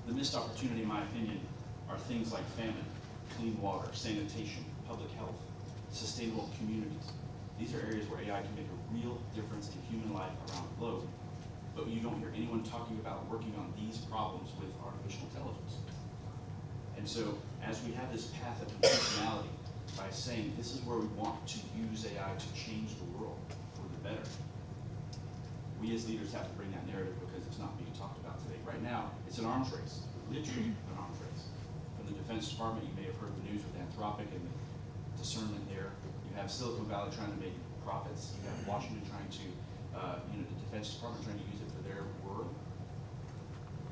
The missed opportunity, in my opinion, are things like famine, clean water, sanitation, public health, sustainable communities. These are areas where AI can make a real difference in human life around the globe. But you don't hear anyone talking about working on these problems with artificial intelligence. And so, as we have this path of intentionality, by saying this is where we want to use AI to change the world for the better, we as leaders have to bring that narrative because it's not being talked about today. Right now, it's an arms race, literally an arms race. From the Defense Department, you may have heard the news with Anthropic and the discernment there. You have Silicon Valley trying to make profits. You have Washington trying to, the Defense Department trying to use it for their world.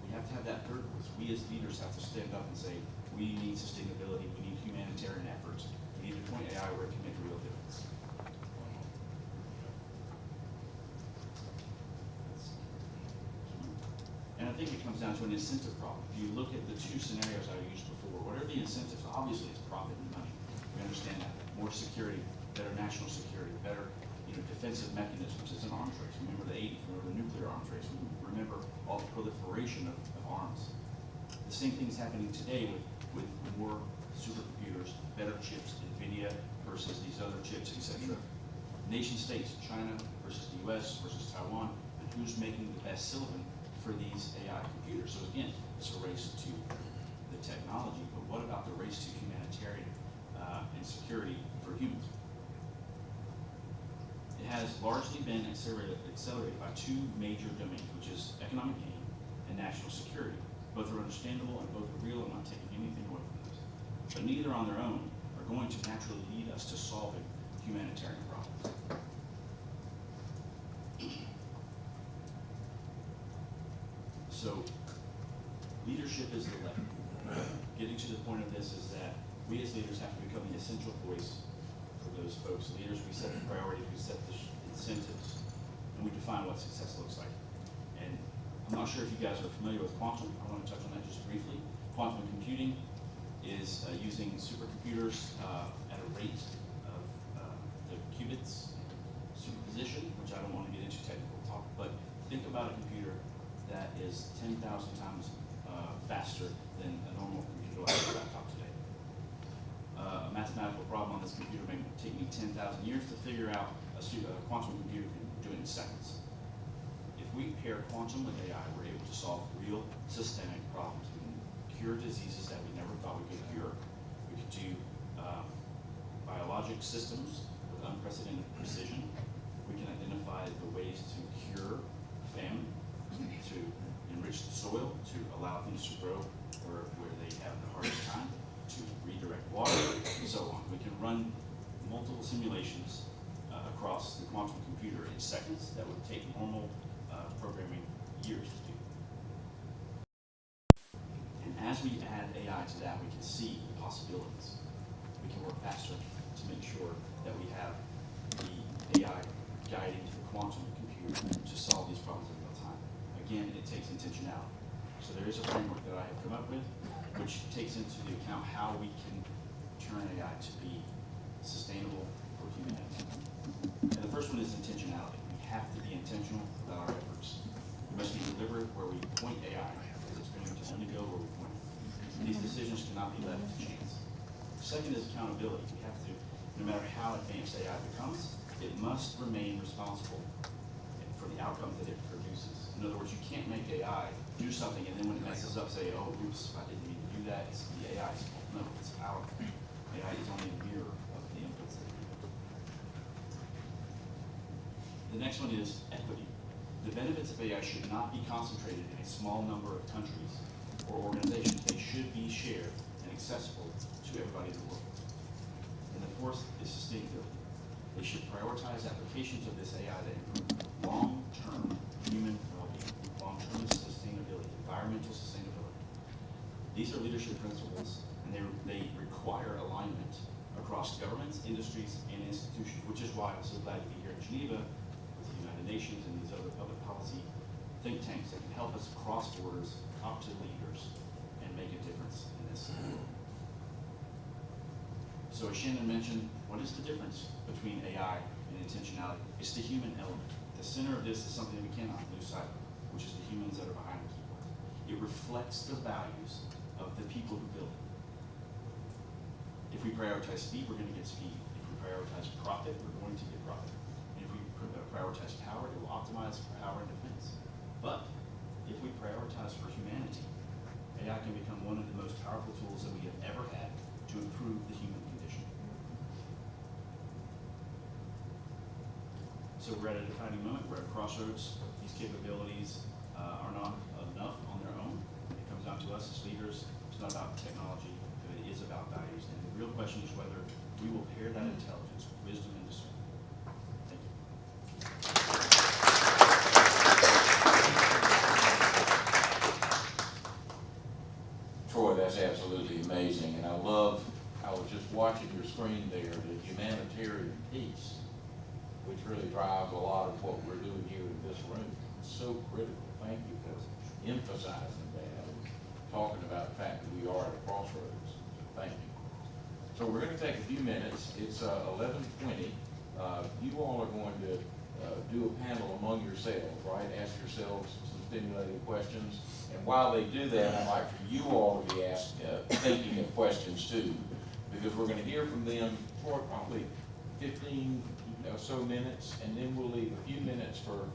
We have to have that third voice. We as leaders have to stand up and say, we need sustainability, we need humanitarian efforts. We need to point AI where it can make a real difference. And I think it comes down to an incentive problem. If you look at the two scenarios I used before, what are the incentives? Obviously, it's profit and money. We understand that. More security, better national security, better defensive mechanisms. It's an arms race. Remember the 80s, remember the nuclear arms race. Remember all the proliferation of arms. The same thing is happening today with more supercomputers, better chips, NVIDIA versus these other chips, etc. Nation states, China versus the US versus Taiwan, and who's making the best silicon for these AI computers. So again, it's a race to the technology, but what about the race to humanitarian and security for humans? It has largely been accelerated by two major domains, which is economic gain and national security. Both are understandable and both are real. I'm not taking anything away from those. But neither on their own are going to naturally lead us to solving humanitarian problems. So leadership is the lever. Getting to the point of this is that we as leaders have to become the essential voice for those folks. Leaders, we set the priorities, we set the incentives, and we define what success looks like. And I'm not sure if you guys are familiar with quantum. I want to touch on that just briefly. Quantum computing is using supercomputers at a rate of the qubits superposition, which I don't want to get into technical talk, but think about a computer that is 10,000 times faster than a normal computer like a laptop today. A mathematical problem on this computer may take me 10,000 years to figure out. A quantum computer can do it in seconds. If we pair quantum with AI, we're able to solve real systemic problems. We can cure diseases that we never thought we could cure. We could do biologic systems with unprecedented precision. We can identify the ways to cure famine, to enrich the soil, to allow things to grow where they have the hardest time, to redirect water, and so on. We can run multiple simulations across the quantum computer in seconds that would take normal programming years to do. And as we add AI to that, we can see the possibilities. We can work faster to make sure that we have the AI guiding the quantum computer to solve these problems in real time. Again, it takes intentionality. So there is a framework that I have come up with, which takes into the account how we can turn AI to be sustainable for humanity. And the first one is intentionality. We have to be intentional about our efforts. We must be deliberate where we point AI, because it's going to only go where we point it. These decisions cannot be left to chance. Second is accountability. We have to, no matter how advanced AI becomes, it must remain responsible for the outcomes that it produces. In other words, you can't make AI do something and then when it messes up say, oh, oops, I didn't mean to do that, it's the AI's fault. No, it's our fault. AI is only a mirror of the inputs that we give. The next one is equity. The benefits of AI should not be concentrated in a small number of countries or organizations. They should be shared and accessible to everybody in the world. And the fourth is sustainability. They should prioritize applications of this AI that improve long-term human well-being, long-term sustainability, environmental sustainability. These are leadership principles, and they require alignment across governments, industries, and institutions, which is why I'm so glad to be here in Geneva with the United Nations and these other public policy think tanks that can help us cross borders, talk to leaders, and make a difference in this world. So as Shannon mentioned, what is the difference between AI and intentionality? It's the human element. The center of this is something that we cannot lose sight of, which is the humans that are behind the keyboard. It reflects the values of the people who build it. If we prioritize speed, we're going to get speed. If we prioritize profit, we're going to get profit. And if we prioritize power, it will optimize power and defense. But if we prioritize for humanity, AI can become one of the most powerful tools that we have ever had to improve the human condition. So we're at a defining moment. We're at a crossroads. These capabilities are not enough on their own. It comes down to us as leaders. It's not about technology, but it is about values. And the real question is whether we will pair that intelligence with wisdom and discernment. Thank you. Troy, that's absolutely amazing, and I was just watching your screen there, the humanitarian piece, which really drives a lot of what we're doing here in this room. It's so critical. Thank you for emphasizing that and talking about the fact that we are at a crossroads. So thank you. So we're going to take a few minutes. It's 11:20. You all are going to do a panel among yourselves, right? Ask yourselves some stimulating questions. And while they do that, I'd like for you all to be thinking of questions too, because we're going to hear from them for probably 15 or so minutes, and then we'll leave a few minutes for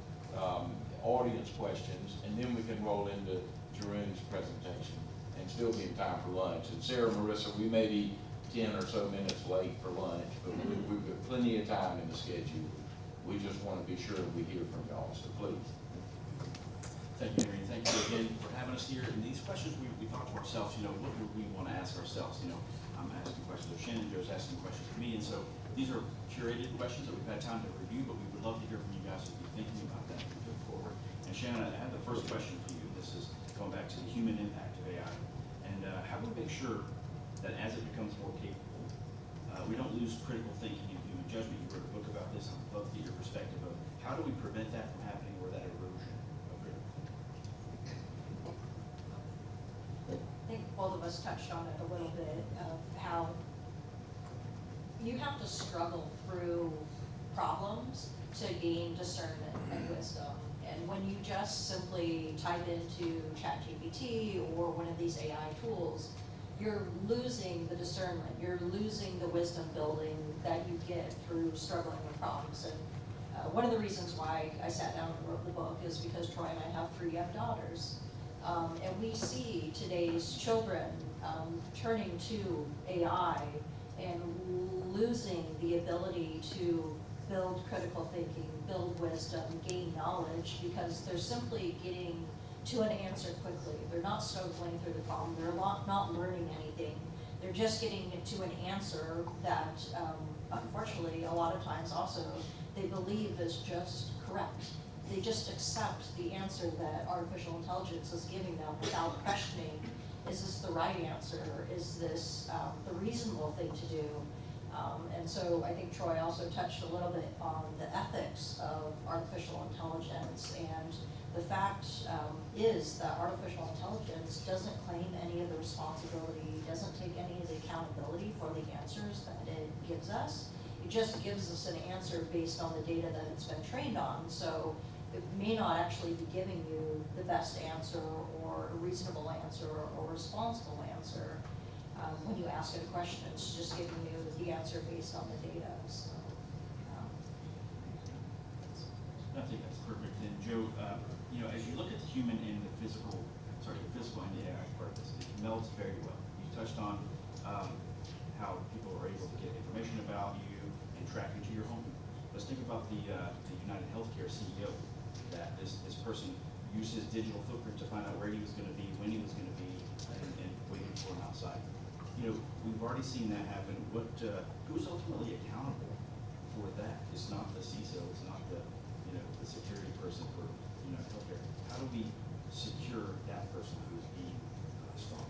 audience questions, and then we can roll into Jeroen's presentation and still be in time for lunch. And Sarah, Marissa, we may be 10 or so minutes late for lunch, but we've got plenty of time in the schedule. We just want to be sure we hear from y'all, so please. Thank you, Henry. Thank you again for having us here. And these questions, we thought to ourselves, what would we want to ask ourselves? I'm asking questions of Shannon, Joe's asking questions of me. And so these are curated questions that we've had time to review, but we would love to hear from you guys if you're thinking about that as we go forward. And Shannon, I have the first question for you. This is going back to the human impact of AI. And how do we make sure that as it becomes more capable, we don't lose critical thinking and human judgment? You wrote a book about this. I'd love to get your perspective of how do we prevent that from happening, or that erosion of critical thinking? I think both of us touched on it a little bit, of how you have to struggle through problems to gain discernment and wisdom. And when you just simply type into ChatGPT or one of these AI tools, you're losing the discernment, you're losing the wisdom building that you get through struggling with problems. And one of the reasons why I sat down and wrote the book is because Troy and I have 3 young daughters. And we see today's children turning to AI and losing the ability to build critical thinking, build wisdom, gain knowledge, because they're simply getting to an answer quickly. They're not struggling through the problem. They're not learning anything. They're just getting to an answer that, unfortunately, a lot of times also, they believe is just correct. They just accept the answer that artificial intelligence is giving them without questioning, is this the right answer? Is this the reasonable thing to do? And so I think Troy also touched a little bit on the ethics of artificial intelligence, and the fact is that artificial intelligence doesn't claim any of the responsibility, doesn't take any of the accountability for the answers that it gives us. It just gives us an answer based on the data that it's been trained on. So it may not actually be giving you the best answer or a reasonable answer or responsible answer. When you ask it a question, it's just giving you the answer based on the data. So, I think that's perfect. And Joe, as you look at the human and the physical and the AI part of this, it melds very well. You touched on how people are able to get information about you and track you to your home. Let's think about the United Healthcare CEO, that this person used his digital footprint to find out where he was going to be, when he was going to be, and waiting for him outside. We've already seen that happen. Who's ultimately accountable for that? It's not the CISO, it's not the the security person for, healthcare. How do we secure that person who's being strong?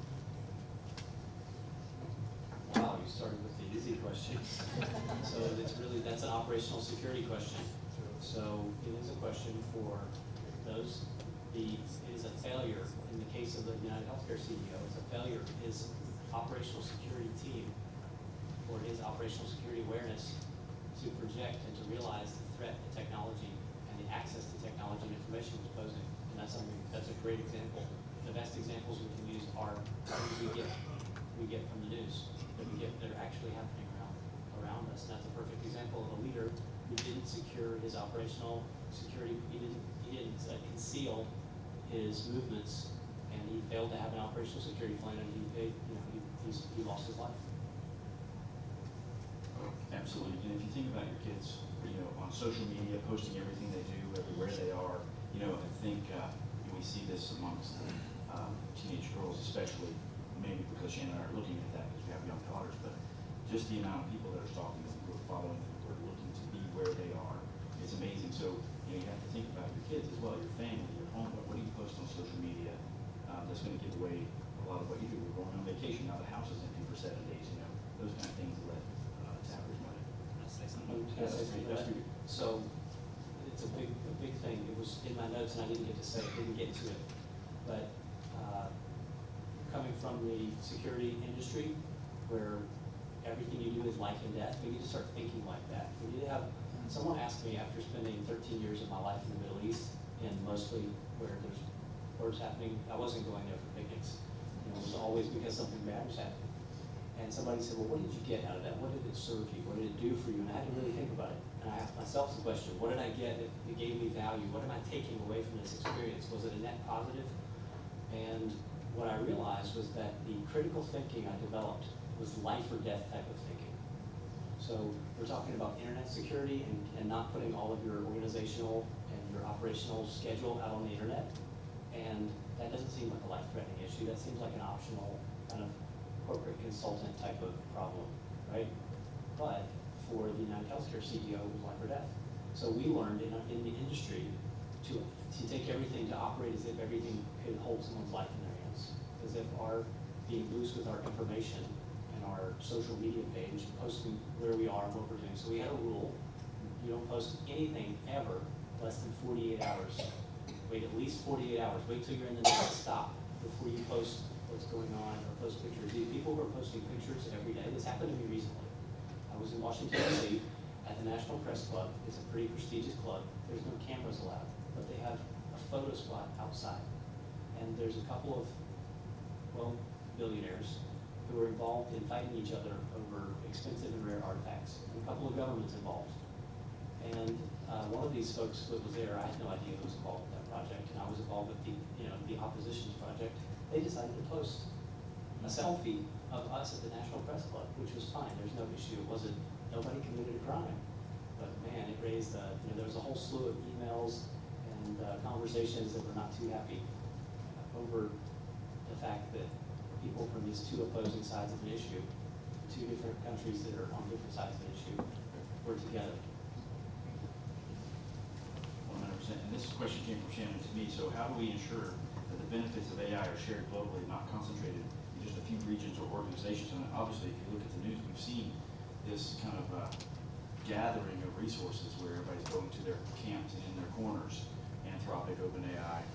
Wow, you started with the easy question. So that's an operational security question. So it is a question for those, it is a failure in the case of the United Healthcare CEO, it's a failure of his operational security team or his operational security awareness to project and to realize the threat to technology and the access to technology and information was posing. And that's a great example. The best examples we can use are things we get from the news, that are actually happening around us. And that's a perfect example of a leader who didn't secure his operational security. He didn't conceal his movements, and he failed to have an operational security plan, and he lost his life. Absolutely. And if you think about your kids, on social media, posting everything they do, everywhere they are, I think we see this amongst teenage girls, especially, maybe because Shannon and I are looking at that because we have young daughters, but just the amount of people that are stalking them, who are following them, who are looking to be where they are, it's amazing. So, you have to think about your kids as well, your family, your home. What do you post on social media that's going to give away a lot of what you do? We're going on vacation, now the house is empty for 7 days, those kind of things led to average money. That's good. So it's a big thing. It was in my notes and I didn't get to it. But coming from the security industry where everything you do is life and death, we need to start thinking like that. We need to have, someone asked me after spending 13 years of my life in the Middle East, and mostly where there's wars happening, I wasn't going there for picnics. It was always because something bad was happening. And somebody said, well, what did you get out of that? What did it serve you? What did it do for you? And I had to really think about it. And I asked myself the question, what did I get that it gave me value? What am I taking away from this experience? Was it a net positive? And what I realized was that the critical thinking I developed was life or death type of thinking. So we're talking about internet security and not putting all of your organizational and your operational schedule out on the internet. And that doesn't seem like a life-threatening issue. That seems like an optional kind of corporate consultant type of problem, right? But for the United Healthcare CEO, it was life or death. So we learned in the industry to take everything, to operate as if everything could hold someone's life in their hands, as if our being loose with our information and our social media page, posting where we are and what we're doing. So we had a rule: you don't post anything ever less than 48 hours. Wait at least 48 hours. Wait till you're in the next stop before you post what's going on or post pictures. These people who are posting pictures every day. This happened to me recently. I was in Washington, D.C. at the National Press Club. It's a pretty prestigious club. There's no cameras allowed, but they have a photo spot outside. And there's a couple of, billionaires who are involved in fighting each other over expensive and rare artifacts. And a couple of governments involved. And one of these folks that was there, I had no idea who was involved with that project, and I was involved with the opposition's project. They decided to post a selfie of us at the National Press Club, which was fine. There's no issue. Nobody committed a crime. But man, it raised, there was a whole slew of emails and conversations that were not too happy over the fact that people from these two opposing sides of an issue, two different countries that are on different sides of an issue, were together. 100%. And this question came from Shannon to me. So how do we ensure that the benefits of AI are shared globally, not concentrated in just a few regions or organizations? And obviously, if you look at the news, we've seen this kind of gathering of resources where everybody's going to their camps and in their corners. Anthropic, OpenAI,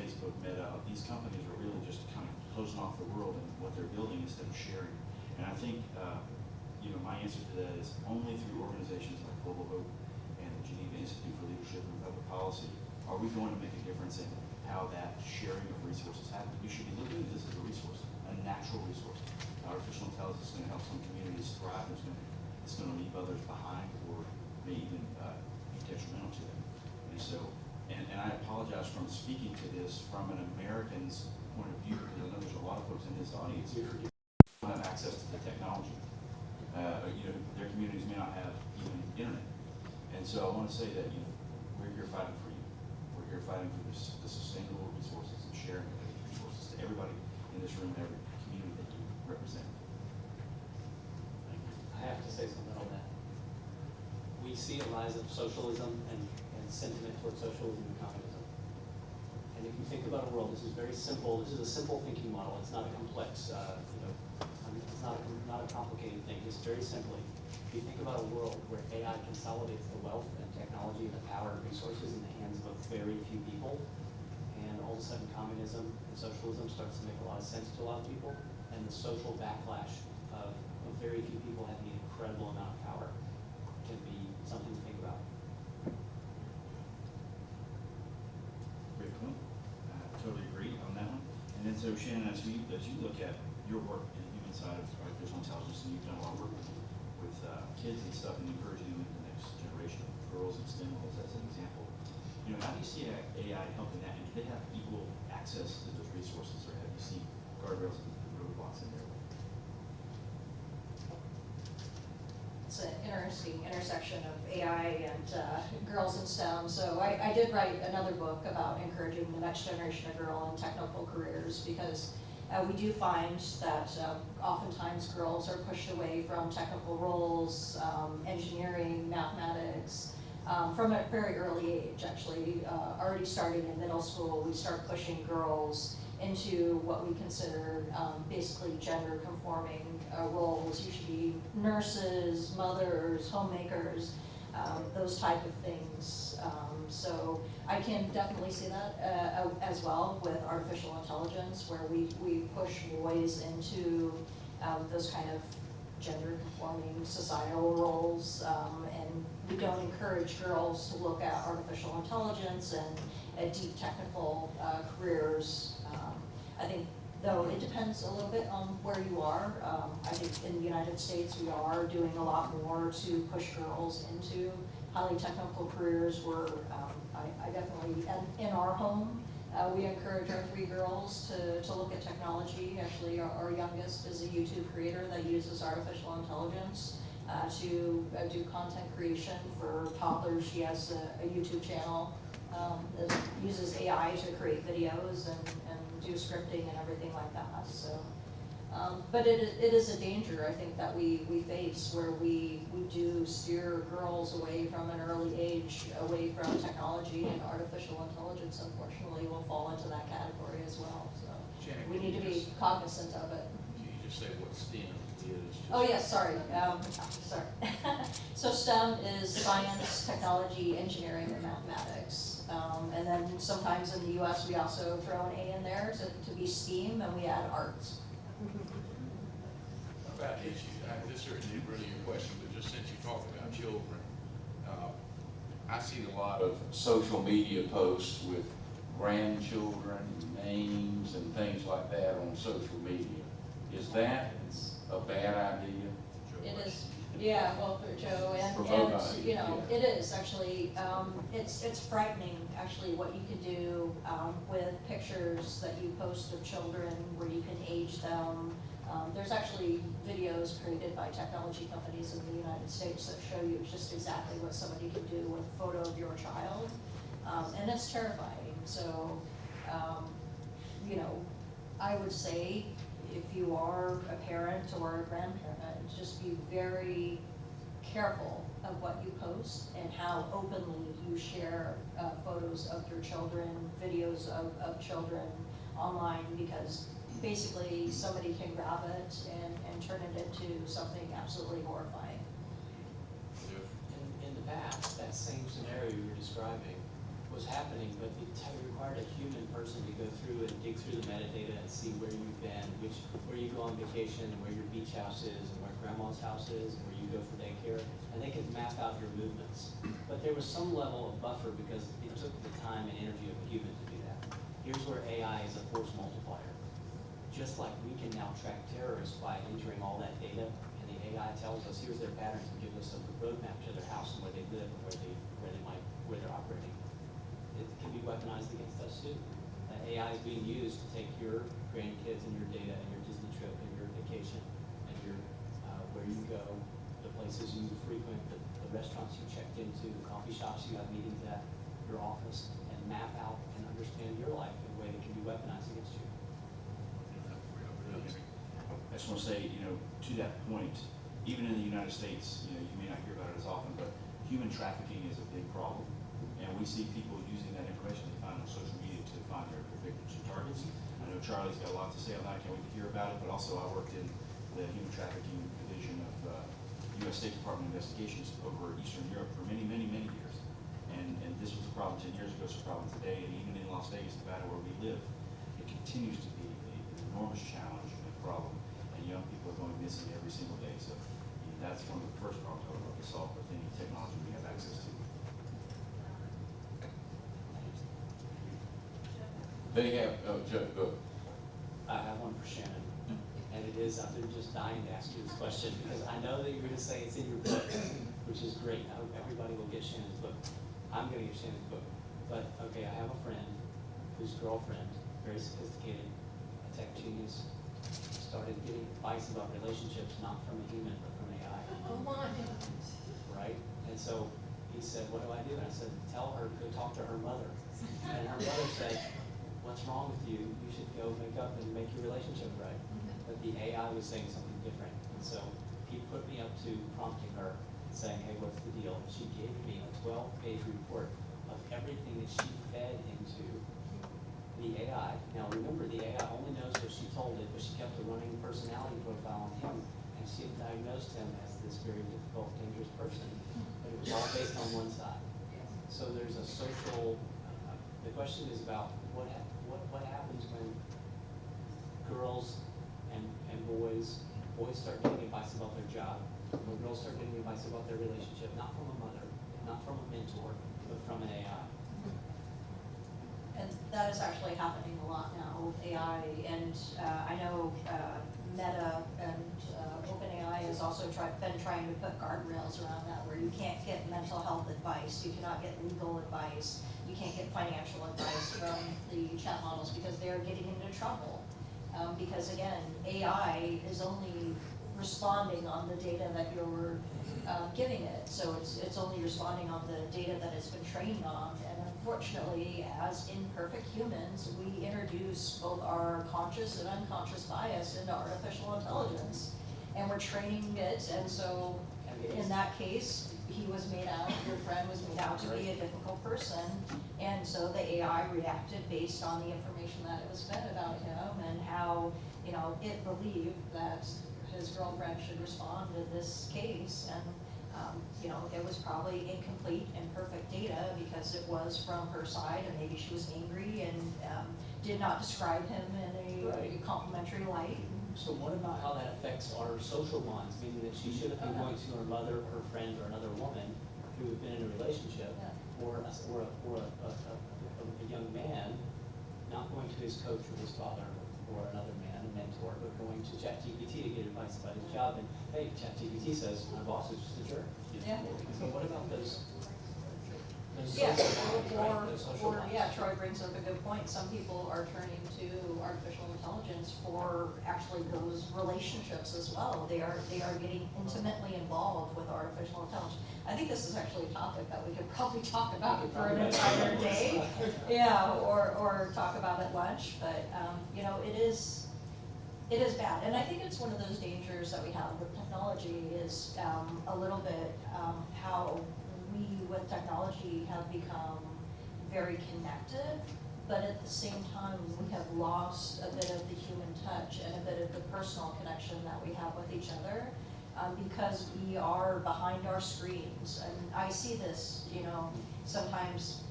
Facebook, Meta, these companies are really just kind of closing off the world and what they're building instead of sharing. And I think, my answer to that is only through organizations like Global Hope and the Geneva Institute for Leadership and Public Policy are we going to make a difference in how that sharing of resources happens. We should be looking at this as a resource, a natural resource. Artificial intelligence is going to help some communities thrive. It's going to leave others behind or may even be detrimental to them. And so, and I apologize from speaking to this from an American's point of view, because I know there's a lot of folks in this audience who don't have access to the technology. Their communities may not have even internet. And so I want to say that, we're here fighting for you. We're here fighting for the sustainable resources and sharing of those resources to everybody in this room, every community that you represent. I have to say something on that. We see a rise of socialism and and sentiment towards socialism and communism. And if you think about a world, this is very simple. This is a simple thinking model. It's not a complex, it's not a complicated thing. Just very simply, if you think about a world where AI consolidates the wealth and technology and the power and resources in the hands of a very few people, and all of a sudden communism and socialism starts to make a lot of sense to a lot of people, and the social backlash of very few people having an incredible amount of power can be something to think about. Great point. Totally agree on that one. And then so Shannon, as you look at your work in the human side of artificial intelligence, and you've done a lot of work with kids and stuff, and encouraging them in the next generation of girls and STEM roles as an example. You know, how do you see AI helping that? And do they have equal access to those resources, or have you seen guardrails and roadblocks in there? It's an interesting intersection of AI and girls in STEM. So I did write another book about encouraging the next generation of girl in technical careers, because we do find that oftentimes girls are pushed away from technical roles, engineering, mathematics, from a very early age, actually. Already starting in middle school, we start pushing girls into what we consider basically gender conforming roles, usually nurses, mothers, homemakers, those type of things. So I can definitely see that as well with artificial intelligence, where we push boys into those kind of gender conforming societal roles, and we don't encourage girls to look at artificial intelligence and deep technical careers. I think, though, it depends a little bit on where you are. I think in the United States, we are doing a lot more to push girls into highly technical careers. I definitely, in our home, we encourage our 3 girls to look at technology. Actually, our youngest is a YouTube creator that uses artificial intelligence to do content creation for toddlers. She has a YouTube channel that uses AI to create videos and do scripting and everything like that. So, but it is a danger, I think, that we face, where we do steer girls away from an early age, away from technology, and artificial intelligence, unfortunately, will fall into that category as well. So Shannon, we need to be cognizant of it. Can you just say what STEM is? Oh, yes, sorry. Sorry. So STEM is science, technology, engineering, and mathematics. And then sometimes in the US, we also throw an A in there to be STEAM, and we add arts. About issues, this isn't really your question, but just since you talked about children, I see a lot of social media posts with grandchildren, names, and things like that on social media. Is that a bad idea? It is, yeah, well, for Joe, For both and of you, you know, yeah. it is actually, it's frightening, actually, what you can do with pictures that you post of children, where you can age them. There's actually videos created by technology companies in the United States that show you just exactly what somebody can do with a photo of your child, and it's terrifying. So, you know, I would say, if you are a parent or a grandparent, just be very careful of what you post and how openly you share photos of your children, videos of children online, because basically somebody can grab it and turn it into something absolutely horrifying. In the past, that same scenario you were describing was happening, but it required a human person to go through and dig through the metadata and see where you've been, where you go on vacation, and where your beach house is, and where grandma's house is, and where you go for daycare, and they could map out your movements. But there was some level of buffer, because it took the time and energy of a human to do that. Here's where AI is a force multiplier. Just like we can now track terrorists by entering all that data, and the AI tells us here's their patterns and gives us a roadmap to their house and where they live and where they're operating. It can be weaponized against us too. AI is being used to take your grandkids and your data and your Disney trip and your vacation and your where you go, the places you frequent, the restaurants you checked into, the coffee shops you have meetings at, your office, and map out and understand your life in a way that can be weaponized against you. I just want to say, you know, to that point, even in the United States, you know, you may not hear about it as often, but human trafficking is a big problem. And we see people using that information they find on social media to find their victims and targets. I know Charlie's got a lot to say on that. I can't wait to hear about it, but also I worked in the human trafficking division of U.S. State Department investigations over Eastern Europe for many, many, many years. And this was a problem 10 years ago, it's a problem today, and even in Las Vegas, Nevada, where we live, it continues to be an enormous challenge and problem, and young people are going missing every single day. So that's one of the first problems we're going to solve with any technology we have access to. They have, Joe, go. I have one for Shannon, and it is, I've been just dying to ask you this question, because I know that you're gonna say it's in your book, which is great. I hope everybody will get Shannon's book. I'm gonna get Shannon's book. But, okay, I have a friend whose girlfriend, very sophisticated, a tech genius, started getting advice about relationships, not from a human, but from AI. Oh my. Right? And so he said, what do I do? And I said, tell her, go talk to her mother. And her mother said, what's wrong with you? You should go make up and make your relationship right. But the AI was saying something different. And so he put me up to prompting her, saying, hey, what's the deal? She gave me a 12-page report of everything that she fed into the AI. Now remember, the AI only knows what she told it, but she kept a running personality profile on him, and she had diagnosed him as this very difficult, dangerous person. But it was all based on one side. So there's a social, the question is about what happens when girls and boys start getting advice about their job, when girls start getting advice about their relationship, not from a mother, not from a mentor, but from an AI. And that is actually happening a lot now with AI, and I know Meta and OpenAI has also been trying to put guardrails around that, where you can't get mental health advice, you cannot get legal advice, you can't get financial advice from the chat models because they're getting into trouble. Because again, AI is only responding on the data that you're giving it. So it's only responding on the data that it's been trained on. And unfortunately, as imperfect humans, we introduce both our conscious and unconscious bias into artificial intelligence. And we're training it, and so in that case, he was made out, your friend was made out to be a difficult person, and so the AI reacted based on the information that it was fed about him and how, you know, it believed that his girlfriend should respond in this case, and you know, it was probably incomplete, imperfect data because it was from her side, and maybe she was angry and did not describe him in a complimentary light. So what about how that affects our social bonds, meaning that she shouldn't be going to her mother, her friend, or another woman who have been in a relationship, or a young man not going to his coach or his father or another man, a mentor, but going to ChatGPT to get advice about his job, and hey, ChatGPT says, my boss is just a jerk. Yeah. So what about those Yeah, social bonds, right? Those social or bonds. yeah, Troy brings up a good point. Some people are turning to artificial intelligence for actually those relationships as well. They are getting intimately involved with artificial intelligence. I think this is actually a topic that we could probably talk about for an entire day. Yeah, or talk about at lunch. But you know, it is bad, and I think it's one of those dangers that we have with technology is a little bit how we with technology have become very connected, but at the same time we have lost a bit of the human touch and a bit of the personal connection that we have with each other because we are behind our screens. And I see this, you know, sometimes,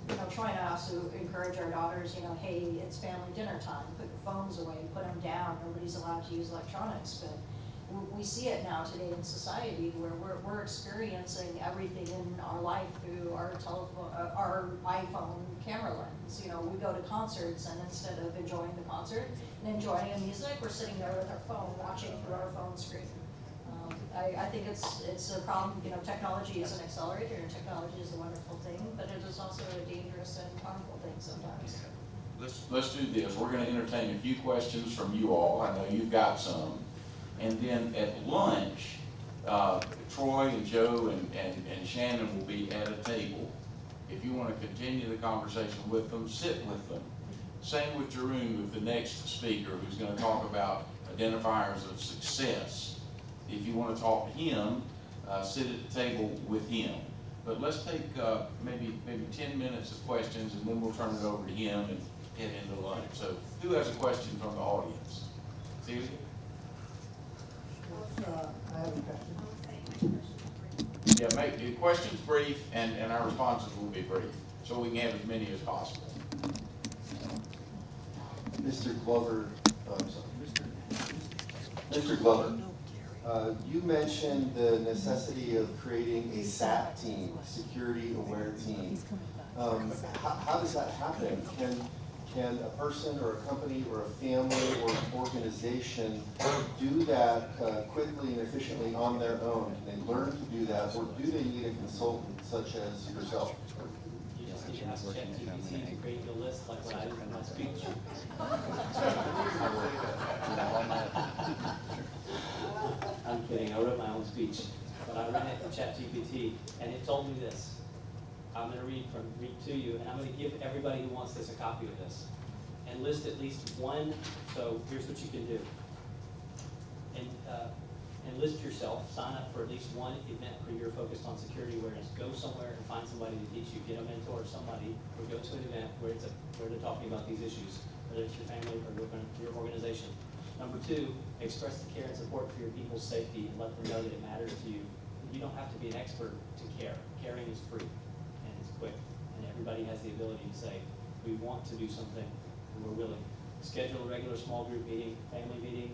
you know, Troy and I also encourage our daughters, you know, hey, it's family dinner time, put your phones away, put them down, nobody's allowed to use electronics. But we see it now today in society where we're experiencing everything in our life through our telephone, our iPhone camera lens. You know, we go to concerts, and instead of enjoying the concert and enjoying the music, we're sitting there with our phone, watching through our phone screen. I think it's a problem. You know, technology is an accelerator, and technology is a wonderful thing, but it is also a dangerous and harmful thing sometimes. Let's do this. We're going to entertain a few questions from you all. I know you've got some. And then at lunch, Troy and Joe and Shannon will be at a table. If you want to continue the conversation with them, sit with them. Same with Jeroen, with the next speaker, who's going to talk about identifiers of success. If you want to talk to him, sit at the table with him. But let's take maybe 10 minutes of questions, and then we'll turn it over to him and head into lunch. So who has a question from the audience? Celia? I have a question. Yeah, make the questions brief, and our responses will be brief, so we can have as many as possible. Mr. Glover, Mr. Glover, you mentioned the necessity of creating a SAT team, security aware team. How does that happen? Can a person or a company or a family or an organization do that quickly and efficiently on their own? Can they learn to do that, or do they need a consultant such as yourself? You just need to ask ChatGPT to create your list like what I did in my speech. I'm kidding, I wrote my own speech, but I ran it from ChatGPT, and it told me this. I'm going to read to you, and I'm going to give everybody who wants this a copy of this, and list at least one. So here's what you can do, and list yourself. Sign up for at least one event per year focused on security awareness. Go somewhere and find somebody to teach you. Get a mentor or somebody, or go to an event where they're talking about these issues, whether it's your family or your organization. Number two, express the care and support for your people's safety and let them know that it matters to you. You don't have to be an expert to care. Caring is free and it's quick, and everybody has the ability to say, we want to do something and we're willing. Schedule a regular small group meeting, family meeting,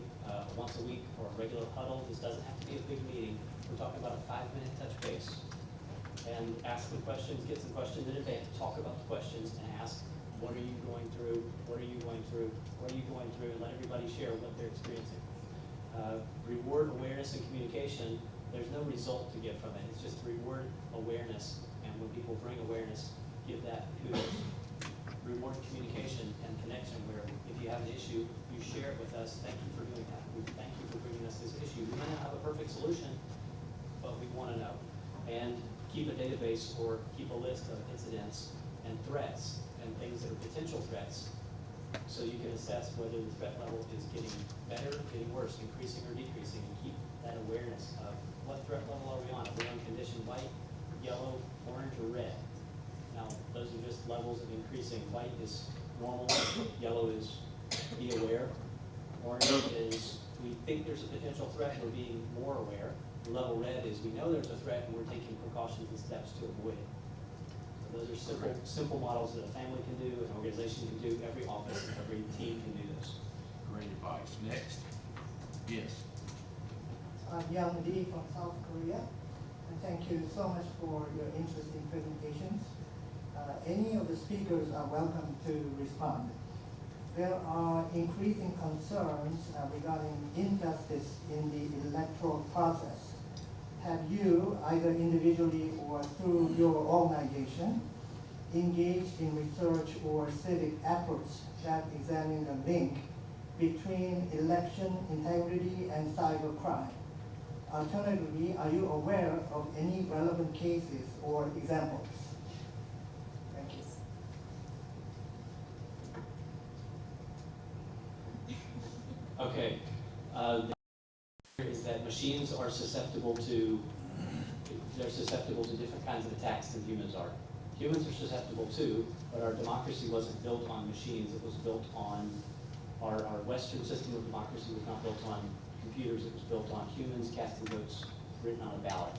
once a week, or a regular huddle. This doesn't have to be a big meeting. We're talking about a 5-minute touch base. And ask the questions, get some questions in advance, talk about the questions, and ask, what are you going through? What are you going through? What are you going through? And let everybody share what they're experiencing. Reward awareness and communication. There's no result to get from it. It's just reward awareness. And when people bring awareness, give that kudos. Reward communication and connection, where if you have an issue, you share it with us. Thank you for doing that. We thank you for bringing us this issue. We may not have a perfect solution, but we want to know. And keep a database or keep a list of incidents and threats and things that are potential threats, so you can assess whether the threat level is getting better, getting worse, increasing or decreasing, and keep that awareness of what threat level are we on. Are we on condition white, yellow, orange, or red? Now, those are just levels of increasing. White is normal, yellow is be aware, orange is we think there's a potential threat, we're being more aware. Level red is we know there's a threat and we're taking precautions and steps to avoid it. So those are simple models that a family can do, an organization can do, every office, every team can do this. Great advice. Next. Yes. I'm Young Lee from South Korea, and thank you so much for your interesting presentations. Any of the speakers are welcome to respond. There are increasing concerns regarding injustice in the electoral process. Have you, either individually or through your organization, engaged in research or civic efforts that examine the link between election integrity and cybercrime? Alternatively, are you aware of any relevant cases or examples? Thank you. Okay. Is that machines are susceptible to different kinds of attacks than humans are. Humans are susceptible too, but our democracy wasn't built on machines. It was built on our Western system of democracy was not built on computers. It was built on humans casting votes written on a ballot,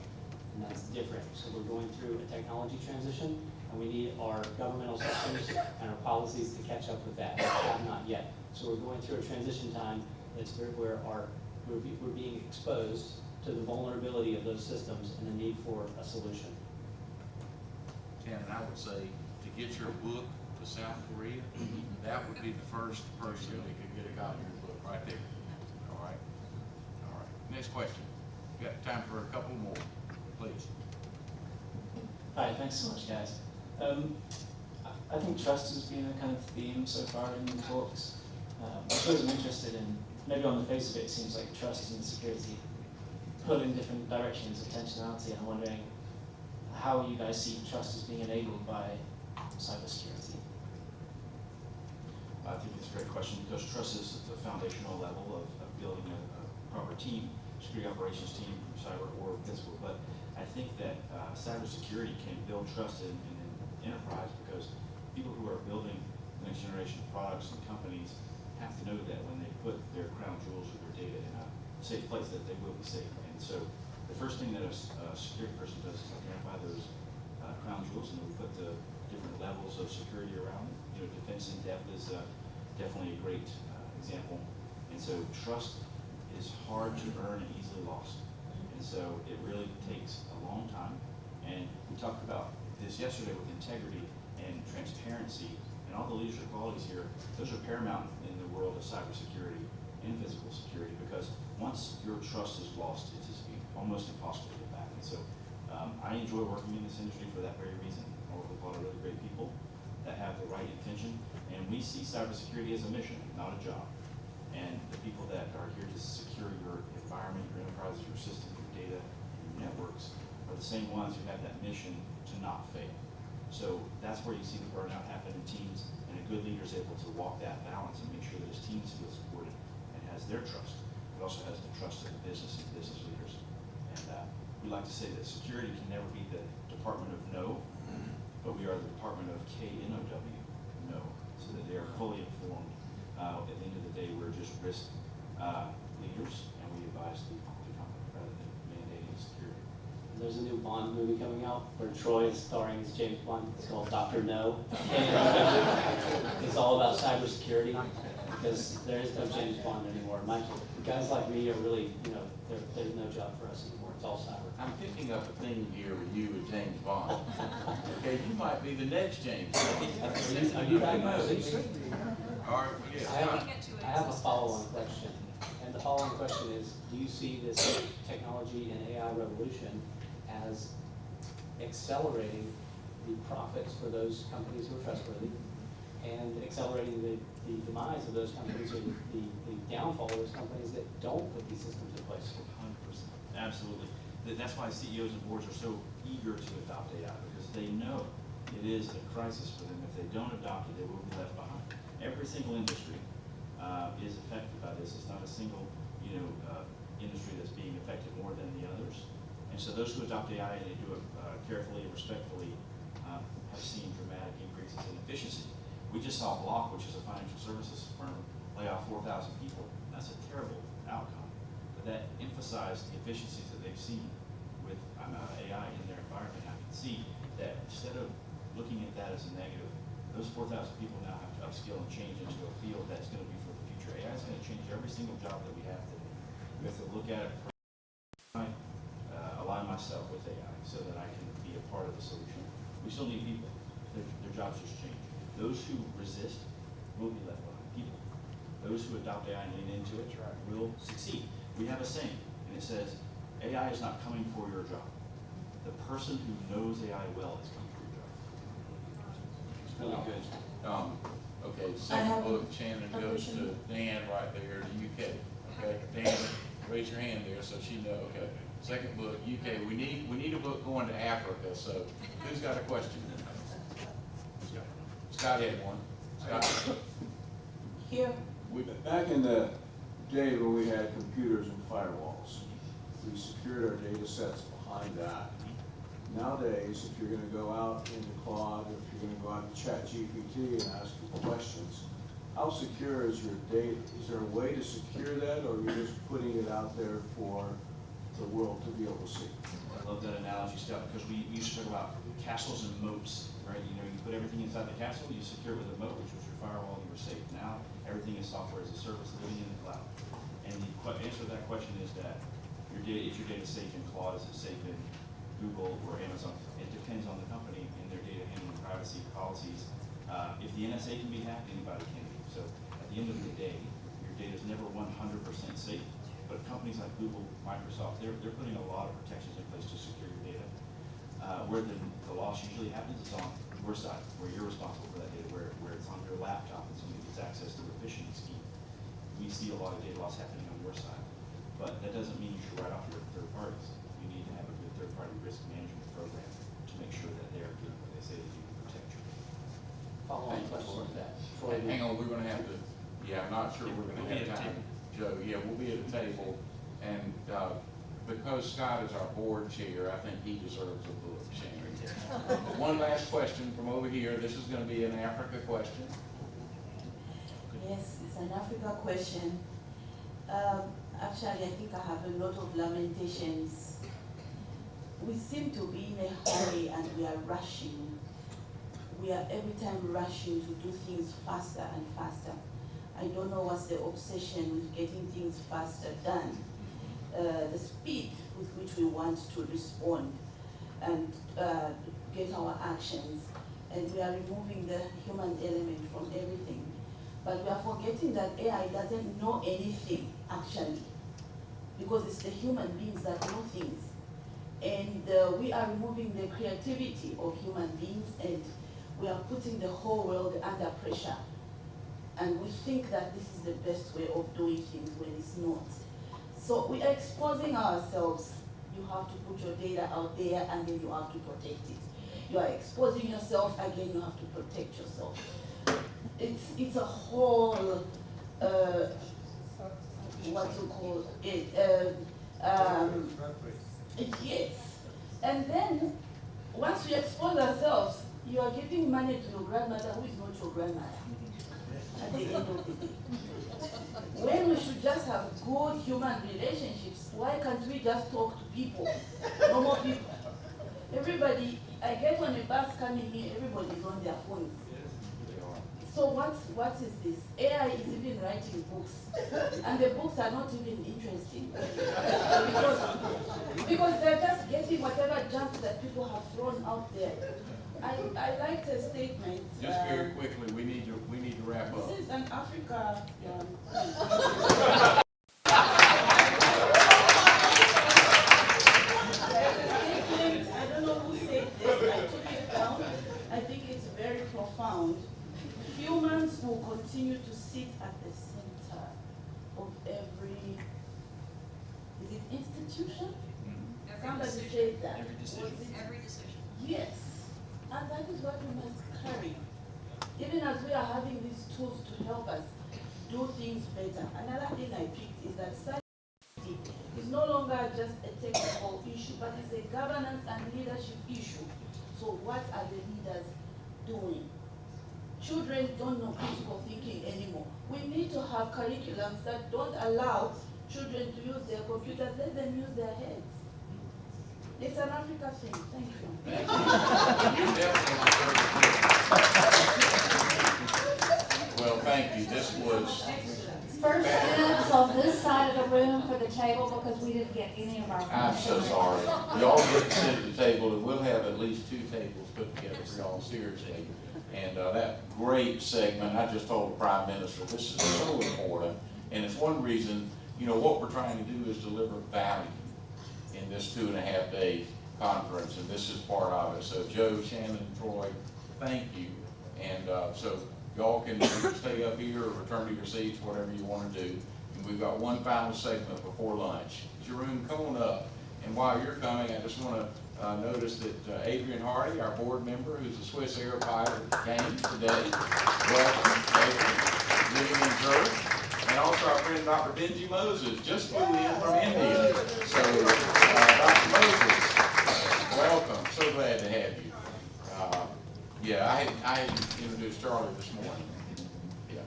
and that's different. So we're going through a technology transition, and we need our governmental systems and our policies to catch up with that. We have not yet. So we're going through a transition time that's where we're being exposed to the vulnerability of those systems and the need for a solution. And I would say to get your book to South Korea, that would be the first person that could get a copy of your book right there. All right. All right. Next question. We've got time for a couple more, please. Hi, thanks so much, guys. I think trust has been a kind of theme so far in the talks. I suppose I'm interested in, maybe on the face of it, it seems like trust and security pull in different directions of intentionality, and I'm wondering how you guys see trust as being enabled by cybersecurity. I think it's a great question, because trust is the foundational level of building a proper team, security operations team, cyber or physical. But I think that cybersecurity can build trust in enterprise, because people who are building next generation products and companies have to know that when they put their crown jewels or their data in a safe place, that they will be safe. And so the first thing that a security person does is identify those crown jewels, and we put the different levels of security around them. You know, defense in depth is definitely a great example. And so trust is hard to earn and easily lost. And so it really takes a long time. And we talked about this yesterday with integrity and transparency and all the leadership qualities here. Those are paramount in the world of cybersecurity and physical security, because once your trust is lost, it's just almost impossible to get back. And so I enjoy working in this industry for that very reason. I work with a lot of really great people that have the right intention, and we see cybersecurity as a mission, not a job. And the people that are here to secure your environment, your enterprise, your systems, your data, your networks, are the same ones who have that mission to not fail. So that's where you see the burnout happen in teams, and a good leader is able to walk that balance and make sure that his teams feel supported and has their trust, but also has the trust of the business and business leaders. And we like to say that security can never be the Department of No, but we are the Department of KNOW, no, so that they are fully informed. At the end of the day, we're just risk leaders, and we advise the company rather than mandating security. There's a new Bond movie coming out where Troy is starring as James Bond. It's called Dr. No. And it's all about cybersecurity, because there is no James Bond anymore. Guys like me are really, there's no job for us anymore. It's all cyber. I'm picking up a theme here with you and James Bond. Okay, you might be the next James Bond. Are you diagnosed? All right, yeah. I have a follow-on question. And the follow-on question is, do you see this technology and AI revolution as accelerating the profits for those companies who are trustworthy, and accelerating the demise of those companies, or the downfall of those companies that don't put these systems in place? 100%, absolutely. That's why CEOs and boards are so eager to adopt AI, because they know it is a crisis for them. If they don't adopt it, they will be left behind. Every single industry is affected by this. It's not a single, industry that's being affected more than the others. And so those who adopt AI and they do it carefully and respectfully have seen dramatic increases in efficiency. We just saw Block, which is a financial services firm, lay off 4,000 people. That's a terrible outcome. But that emphasized the efficiencies that they've seen with AI in their environment. I can see that instead of looking at that as a negative, those 4,000 people now have to upskill and change into a field that's going to be for the future. AI is going to change every single job that we have today. We have to look at it for align myself with AI so that I can be a part of the solution. We still need people. Their jobs just change. Those who resist will be left behind. People. Those who adopt AI and lean into it will succeed. We have a saying, and it says, AI is not coming for your job. The person who knows AI well is coming for your job. It's really good. Okay, second book, Shannon, goes to Dan right there, the UK. Okay, Dan, raise your hand there so she knows. Okay, second book, UK. We need a book going to Africa. So, who's got a question? Scott had one. Scott. Here. Back in the day when we had computers and firewalls, we secured our data sets behind that. Nowadays, if you're going to go out into Claude, if you're going to go out to ChatGPT and ask it questions, how secure is your data? Is there a way to secure that, or are you just putting it out there for the world to be able to see? I love that analogy, Scott, because we used to talk about castles and moats, right? You put everything inside the castle, you secure it with a moat, which was your firewall, and you were safe. Now, everything is software as a service living in the cloud. And the answer to that question is that is your data safe in Claude? Is it safe in Google or Amazon? It depends on the company and their data handling privacy policies. If the NSA can be hacked, anybody can be. So at the end of the day, your data is never 100% safe. But companies like Google, Microsoft, they're putting a lot of protections in place to secure your data. Where the loss usually happens is on your side, where you're responsible for that data, where it's on your laptop and somebody gets access to a phishing scheme. We see a lot of data loss happening on your side. But that doesn't mean you should write off your third parties. You need to have a good third-party risk management program to make sure that they're doing what they say they do to protect your data. Follow-on question to that. Hang on, we're going to have to, I'm not sure we're going to have time. Joe, we'll be at a table, and because Scott is our board chair, I think he deserves a book, Shannon. One last question from over here. This is going to be an Africa question. Yes, it's an Africa question. Actually, I think I have a lot of lamentations. We seem to be in a hurry and we are rushing. We are every time rushing to do things faster and faster. I don't know what's the obsession with getting things faster done. The speed with which we want to respond and get our actions. And we are removing the human element from everything. But we are forgetting that AI doesn't know anything, actually, because it's the human beings that know things. And we are removing the creativity of human beings, and we are putting the whole world under pressure. And we think that this is the best way of doing things when it's not. So we are exposing ourselves. You have to put your data out there, and then you have to protect it. You are exposing yourself, again, you have to protect yourself. It's a whole, what you call it, yes. And then, once we expose ourselves, you are giving money to your grandmother who is not your grandmother at the end of the day. When we should just have good human relationships, why can't we just talk to people, normal people? Everybody, I get on a bus coming here, everybody's on their phones. So what is this? AI is even writing books, and the books are not even interesting. because they're just getting whatever junk that people have thrown out there. I liked a statement. Just very quickly, we need to wrap up. This is an Africa. I don't know who said this. I took it down. I think it's very profound. Humans will continue to sit at the center of every, is it institution? Somebody said that. Every decision. Yes, and that is what we must carry. Even as we are having these tools to help us do things better. Another thing I picked is that safety is no longer just a technical issue, but it's a governance and leadership issue. So what are the leaders doing? Children don't know critical thinking anymore. We need to have curriculums that don't allow children to use their computers, let them use their heads. It's an Africa thing. Thank you. Well, thank you. This was First dibs on this side of the room for the table because we didn't get any of our. I'm so sorry. Y'all get to sit at the table, and we'll have at least 2 tables put together for y'all, seriously. And that great segment, I just told the Prime Minister, this is so important. And it's one reason, what we're trying to do is deliver value in this 2.5-day conference, and this is part of it. So Joe, Shannon, Troy, thank you. And so y'all can stay up here or return to your seats, whatever you want to do. And we've got one final segment before lunch. Jerome, come on up. And while you're coming, I just want to notice that Adrian Hardy, our board member, who's a Swiss Air pilot, came today. Welcome, Adrian. Living in Zurich. And also our friend Dr. Benji Moses just flew in from India. So, Dr. Moses, welcome. So glad to have you. I introduced Charlie this morning. Yeah.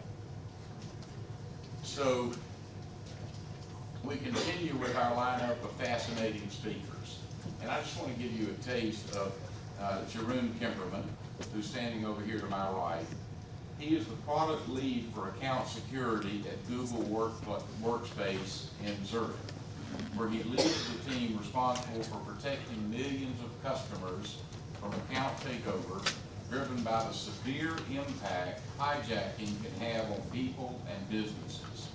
So, we continue with our lineup of fascinating speakers. And I just want to give you a taste of Jeroen Kimperman, who's standing over here to my right. He is the product lead for account security at Google Workspace in Zurich, where he leads the team responsible for protecting millions of customers from account takeover driven by the severe impact hijacking can have on people and businesses.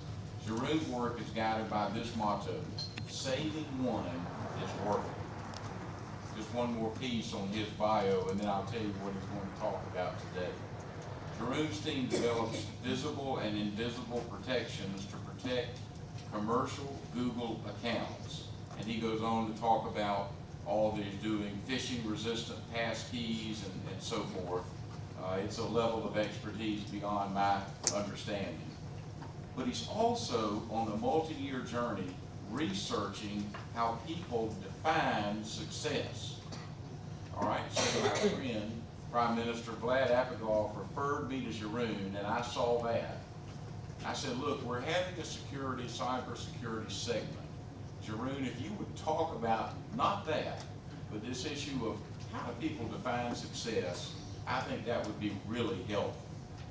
Jeroen's work is guided by this motto: saving one is worth it. Just one more piece on his bio, and then I'll tell you what he's going to talk about today. Jeroen's team develops visible and invisible protections to protect commercial Google accounts. And he goes on to talk about all that he's doing, phishing-resistant passkeys and so forth. It's a level of expertise beyond my understanding. But he's also on a multi-year journey researching how people define success. All right, so my friend, Prime Minister Vlad Apigoff, referred me to Jeroen, and I saw that. I said, look, we're having a cybersecurity segment. Jeroen, if you would talk about, not that, but this issue of how do people define success, I think that would be really helpful.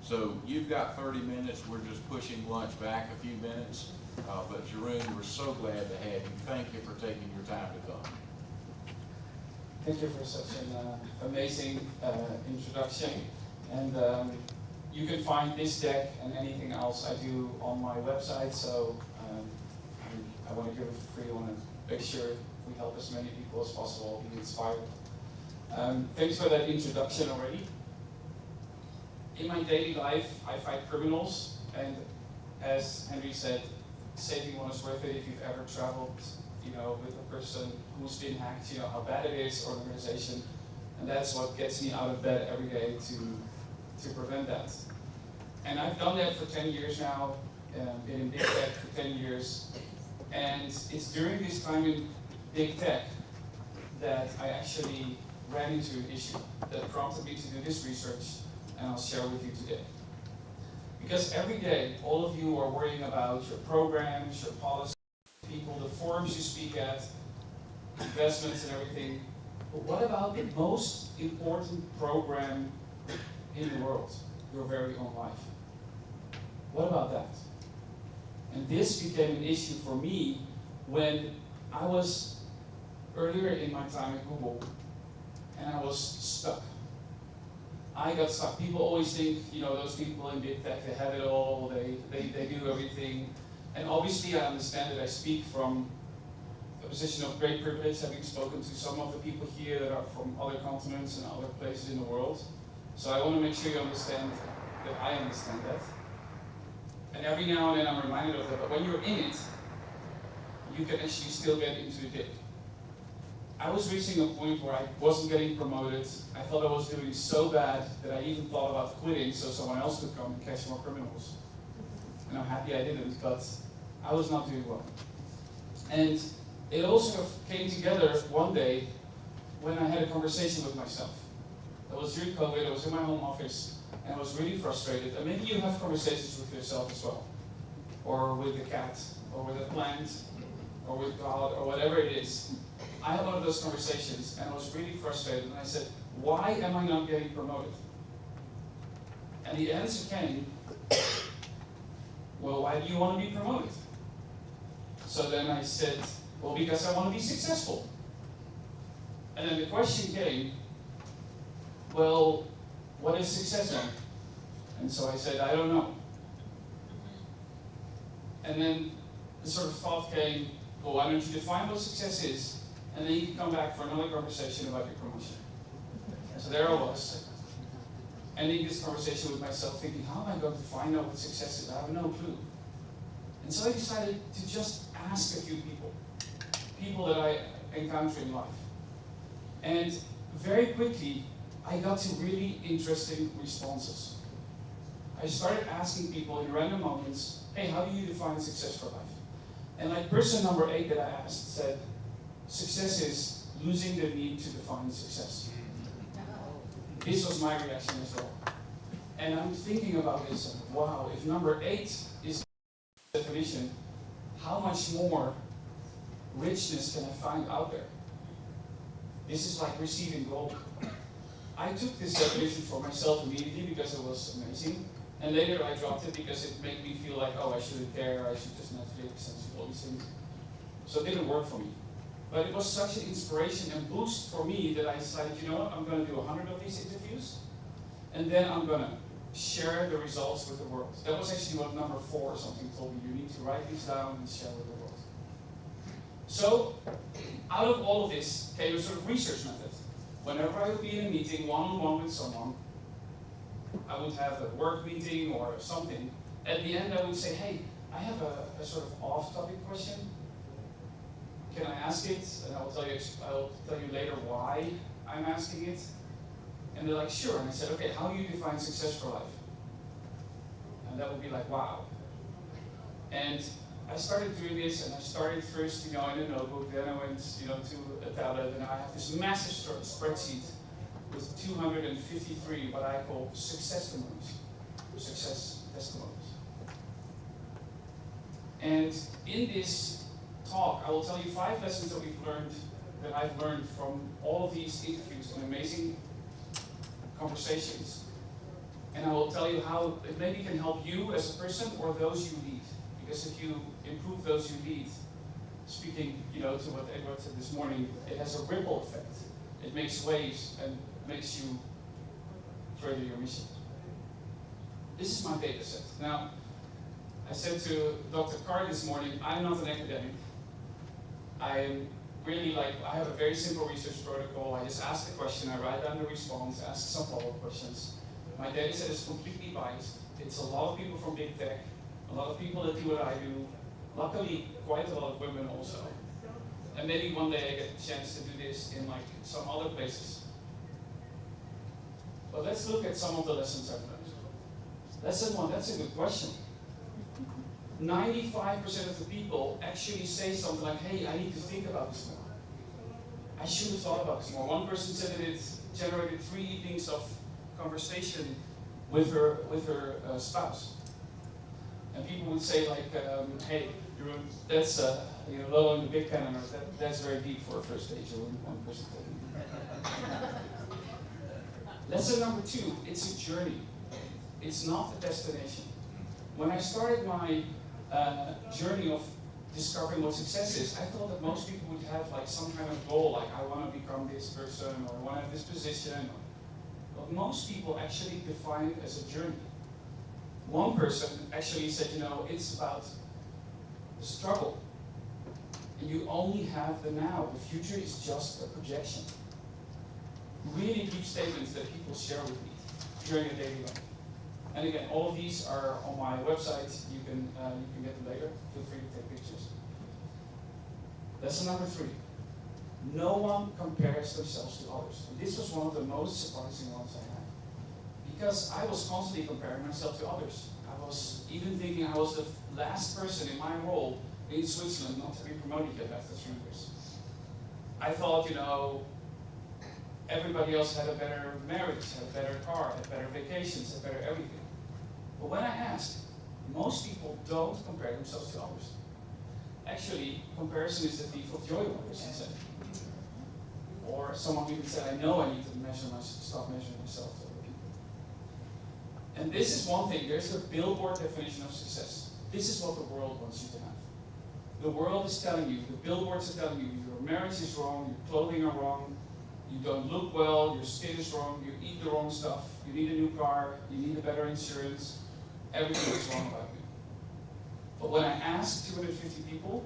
So you've got 30 minutes, we're just pushing lunch back a few minutes. But Jeroen, we're so glad to have you. Thank you for taking your time to come. Thank you for such an amazing introduction. And you can find this deck and anything else I do on my website. So I want to give it for free. I want to make sure we help as many people as possible be inspired. Thanks for that introduction already. In my daily life, I fight criminals, and as Henry said, saving one is worth it. If you've ever traveled, with a person who's been hacked, you know how bad it is, or an organization, and that's what gets me out of bed every day to prevent that. And I've done that for 10 years now, been in big tech for 10 years, and it's during this time in big tech that I actually ran into an issue that prompted me to do this research, and I'll share with you today. Because every day, all of you are worrying about your programs, your policies, people, the forums you speak at, investments and everything. But what about the most important program in the world, your very own life? What about that? And this became an issue for me when I was earlier in my time at Google, and I was stuck. I got stuck. People always think, those people in big tech, they have it all, they do everything. And obviously I understand that I speak from a position of great privilege, having spoken to some of the people here that are from other continents and other places in the world. So I want to make sure you understand that I understand that. And every now and then I'm reminded of that, but when you're in it, you can actually still get into the dip. I was reaching a point where I wasn't getting promoted. I thought I was doing so bad that I even thought about quitting so someone else could come and catch more criminals. And I'm happy I didn't, but I was not doing well. And it all sort of came together one day when I had a conversation with myself. It was during COVID, I was in my home office, and I was really frustrated. And maybe you have conversations with yourself as well, or with the cat, or with a plant, or with God, or whatever it is. I had one of those conversations, and I was really frustrated, and I said, why am I not getting promoted? And the answer came, well, why do you want to be promoted? So then I said, well, because I want to be successful. And then the question came, well, what is success then? And so I said, I don't know. And then the sort of thought came, well, why don't you define what success is, and then you can come back for another conversation about your promotion. So there I was, ending this conversation with myself, thinking, how am I going to find out what success is? I have no clue. And so I decided to just ask a few people that I encounter in life. And very quickly, I got to really interesting responses. I started asking people in random moments, hey, how do you define success for life? And like person number 8 that I asked said, success is losing the need to define success. This was my reaction as well. And I'm thinking about this, wow, if number 8 is the definition, how much more richness can I find out there? This is like receiving gold. I took this definition for myself immediately because it was amazing. And later I dropped it because it made me feel like, oh, I shouldn't care, I should just Netflix and all these things. So it didn't work for me. But it was such an inspiration and boost for me that I decided, you know what, I'm going to do 100 of these interviews, and then I'm going to share the results with the world. That was actually what number 4 or something told me. You need to write these down and share with the world. So, out of all of this came a sort of research method. Whenever I would be in a meeting one-on-one with someone, I would have a work meeting or something. At the end, I would say, hey, I have a sort of off-topic question. Can I ask it? And I'll tell you later why I'm asking it. And they're like, sure. And I said, okay, how do you define success for life? And that would be like, wow. And I started doing this, and I started first, in a notebook, then I went, to a tablet, and I have this massive spreadsheet with 253 what I call success testimonies. And in this talk, I will tell you 5 lessons that I've learned from all of these interviews and amazing conversations. And I will tell you how it maybe can help you as a person or those you lead. Because if you improve those you lead, speaking, to what Edward said this morning, it has a ripple effect. It makes waves and makes you further your mission. This is my data set. Now, I said to Dr. Carr this morning, I'm not an academic. I am really I have a very simple research protocol. I just ask the question, I write down the response, ask some follow-up questions. My data set is completely biased. It's a lot of people from big tech, a lot of people that do what I do. Luckily, quite a lot of women also. And maybe one day I get the chance to do this in some other places. But let's look at some of the lessons I've learned. Lesson 1, that's a good question. 95% of the people actually say something like, hey, I need to think about this more. I should have thought about this more. One person said that it generated 3 evenings of conversation with her spouse. And people would say hey, that's low on the big pen, or that's very deep for a first stage, or one person told me. Lesson number 2, it's a journey. It's not a destination. When I started my journey of discovering what success is, I thought that most people would have some kind of goal, like I want to become this person, or I want to have this position. But most people actually define it as a journey. One person actually said, it's about the struggle. And you only have the now. The future is just a projection. Really deep statements that people share with me during a daily life. And again, all of these are on my website. You can get them later. Feel free to take pictures. Lesson number 3. No one compares themselves to others. And this was one of the most surprising ones I had. Because I was constantly comparing myself to others. I was even thinking I was the last person in my role in Switzerland not to be promoted yet after 3 years. I thought, everybody else had a better marriage, had a better car, had better vacations, had better everything. But when I asked, most people don't compare themselves to others. Actually, comparison is the thief of joy, one person said. Or someone even said, I know I need to stop measuring myself to other people. And this is one thing, there's the billboard definition of success. This is what the world wants you to have. The world is telling you, the billboards are telling you, your marriage is wrong, your clothing are wrong, you don't look well, your skin is wrong, you eat the wrong stuff, you need a new car, you need a better insurance, everything is wrong about you. But when I ask 250 people,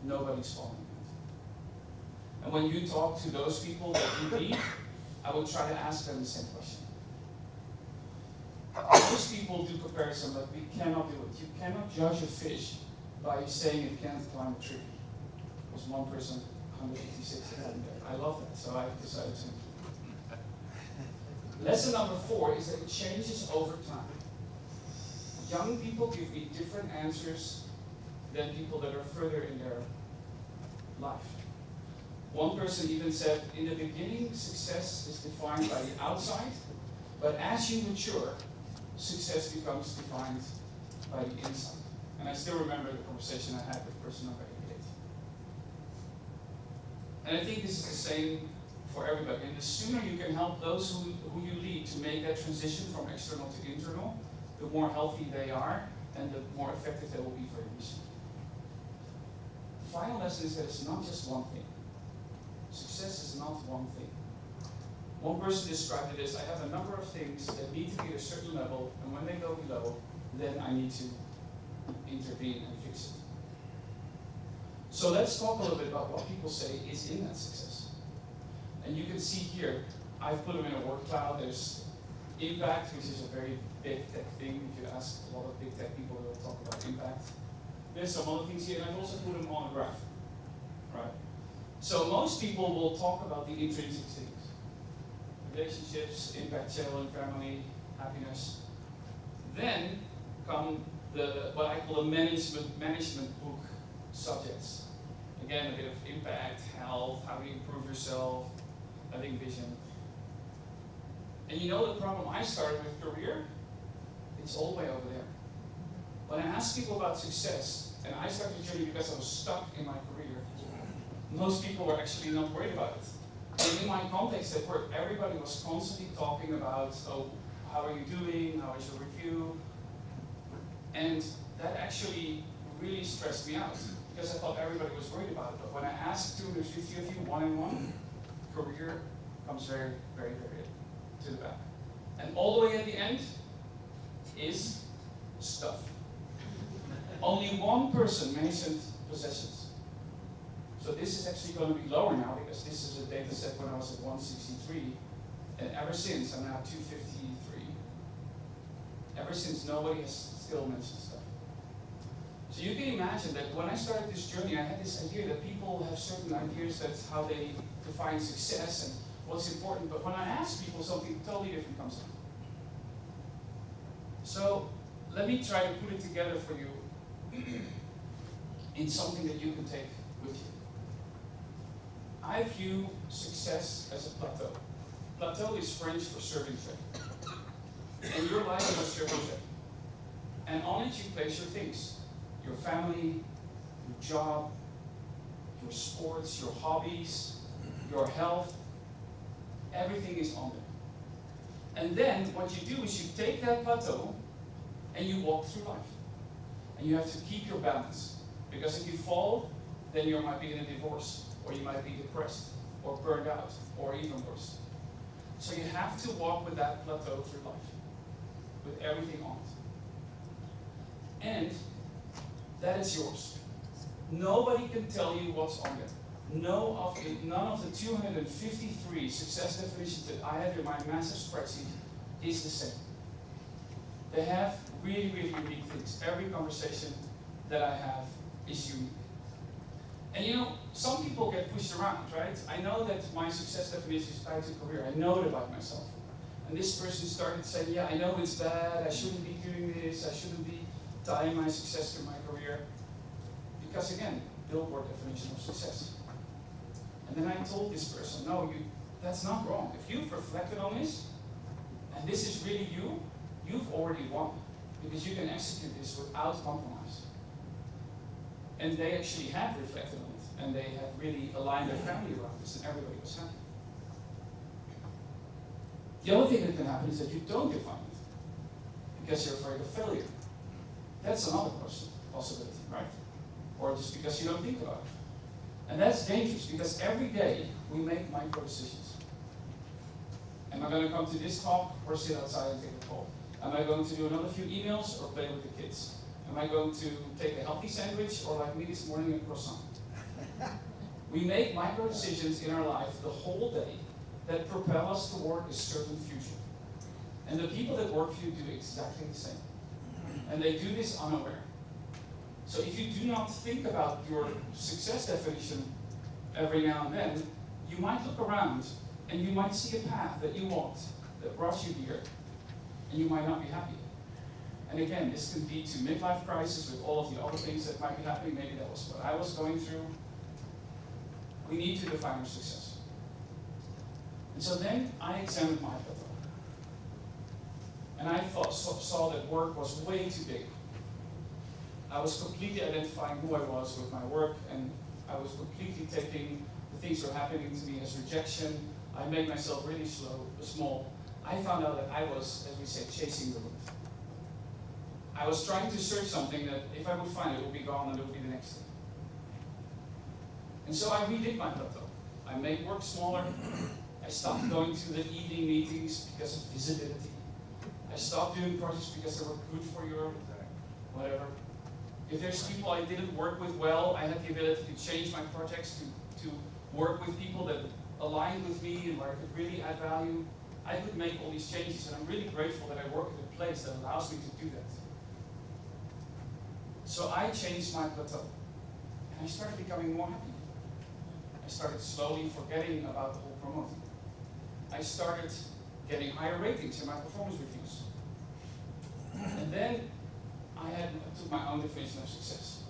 nobody's following it. And when you talk to those people that you meet, I will try to ask them the same question. Most people do comparison, but we cannot do it. You cannot judge a fish by saying it can't climb a tree. There's one person, 156, I love that, so I decided to include it. Lesson number 4 is that it changes over time. Young people give me different answers than people that are further in their life. One person even said, in the beginning, success is defined by the outside, but as you mature, success becomes defined by the inside. And I still remember the conversation I had with person number 88. And I think this is the same for everybody. And the sooner you can help those who you lead to make that transition from external to internal, the more healthy they are, and the more effective they will be for your mission. The final lesson is that it's not just one thing. Success is not one thing. One person described it as, I have a number of things that need to be at a certain level, and when they go below, then I need to intervene and fix it. So let's talk a little bit about what people say is in that success. And you can see here, I've put them in a word cloud. There's impact, which is a very big tech thing. If you ask a lot of big tech people, they'll talk about impact. There's some other things here, and I've also put them on a graph. Right? So most people will talk about the intrinsic things. Relationships, impact, children, family, happiness. Then come what I call the management book subjects. Again, a bit of impact, health, how do you improve yourself, having vision. And you know the problem I started with career? It's all the way over there. When I ask people about success, and I started the journey because I was stuck in my career, most people were actually not worried about it. And in my context at work, everybody was constantly talking about, oh, how are you doing? How is your review? And that actually really stressed me out because I thought everybody was worried about it. But when I asked 250 of you one-on-one, career comes very, very, very to the back. And all the way at the end is stuff. Only one person mentioned possessions. So this is actually going to be lower now because this is a data set when I was at 163. And ever since, I'm now 253. Ever since, nobody has still mentioned stuff. So you can imagine that when I started this journey, I had this idea that people have certain ideas that's how they define success and what's important. But when I ask people, something totally different comes up. So let me try to put it together for you in something that you can take with you. I view success as a plateau. Plateau is French for serving tray. And your life is a serving tray. And on it you place your things. Your family, your job, your sports, your hobbies, your health. Everything is on there. And then what you do is you take that plateau and you walk through life. And you have to keep your balance. Because if you fall, then you might be in a divorce, or you might be depressed, or burned out, or even worse. So you have to walk with that plateau through life, with everything on it. And that is yours. Nobody can tell you what's on there. None of the 253 success definitions that I have in my massive spreadsheet is the same. They have really, really unique things. Every conversation that I have is unique. And you know, some people get pushed around, right? I know that my success definition is tied to career. I know it about myself. And this person started saying, yeah, I know it's bad. I shouldn't be doing this. I shouldn't be tying my success to my career. Because again, billboard definition of success. And then I told this person, no, that's not wrong. If you've reflected on this, and this is really you, you've already won. Because you can execute this without compromise. And they actually have reflected on it. And they have really aligned their family around this, and everybody was happy. The other thing that can happen is that you don't define it. Because you're afraid of failure. That's another possibility, right? Or just because you don't think about it. And that's dangerous, because every day we make micro decisions. Am I going to come to this talk or sit outside and take a call? Am I going to do another few emails or play with the kids? Am I going to take a healthy sandwich or like me this morning a croissant? We make micro decisions in our life the whole day that propel us toward a certain future. And the people that work for you do exactly the same. And they do this unaware. So if you do not think about your success definition every now and then, you might look around and you might see a path that you walked that brought you here, and you might not be happy. And again, this can lead to midlife crisis with all of the other things that might be happening. Maybe that was what I was going through. We need to define our success. And so then I examined my plateau. And I saw that work was way too big. I was completely identifying who I was with my work, and I was completely taking the things that were happening to me as rejection. I made myself really small. I found out that I was, as we say, chasing the wind. I was trying to search something that if I would find it, would be gone and it would be the next thing. And so I redid my plateau. I made work smaller. I stopped going to the evening meetings because of visibility. I stopped doing projects because they were good for your whatever. If there's people I didn't work with well, I had the ability to change my projects to work with people that aligned with me and where I could really add value. I could make all these changes, and I'm really grateful that I work at a place that allows me to do that. So I changed my plateau, and I started becoming more happy. I started slowly forgetting about the whole promoting. I started getting higher ratings in my performance reviews. And then took my own definition of success.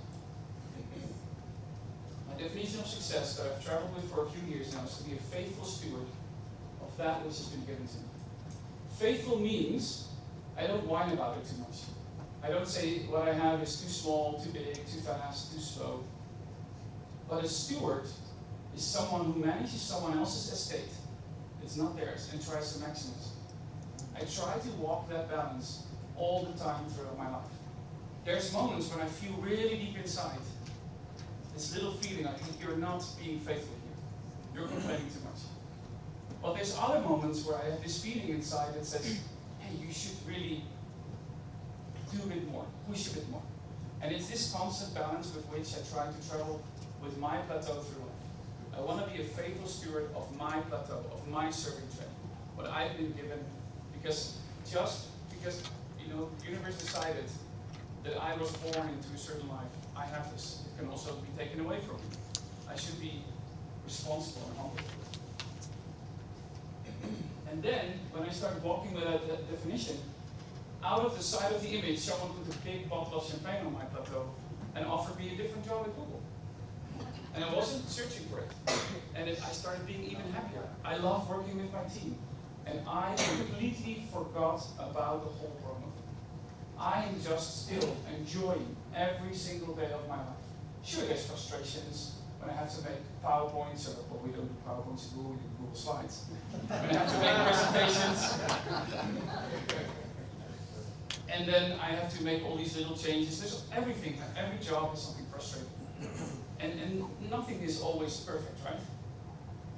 My definition of success that I've traveled with for a few years now is to be a faithful steward of that which has been given to me. Faithful means I don't whine about it too much. I don't say what I have is too small, too big, too fast, too slow. But a steward is someone who manages someone else's estate. It's not theirs and tries to maximize it. I try to walk that balance all the time throughout my life. There's moments when I feel really deep inside this little feeling I think you're not being faithful here. You're complaining too much. But there's other moments where I have this feeling inside that says, hey, you should really do a bit more, push a bit more. And it's this constant balance with which I try to travel with my plateau through life. I want to be a faithful steward of my plateau, of my serving trait, what I've been given, because the universe decided that I was born into a certain life, I have this. It can also be taken away from me. I should be responsible and humble. And then, when I started walking with that definition, out of the side of the image, someone put a big bottle of champagne on my plateau and offered me a different job at Google. And I wasn't searching for it. And I started being even happier. I love working with my team. And I completely forgot about the whole problem. I am just still enjoying every single day of my life. Sure, there's frustrations when I have to make PowerPoints, well, we don't do PowerPoints at Google, we do Google Slides. When I have to make presentations. And then I have to make all these little changes. There's everything, every job is something frustrating. And nothing is always perfect, right?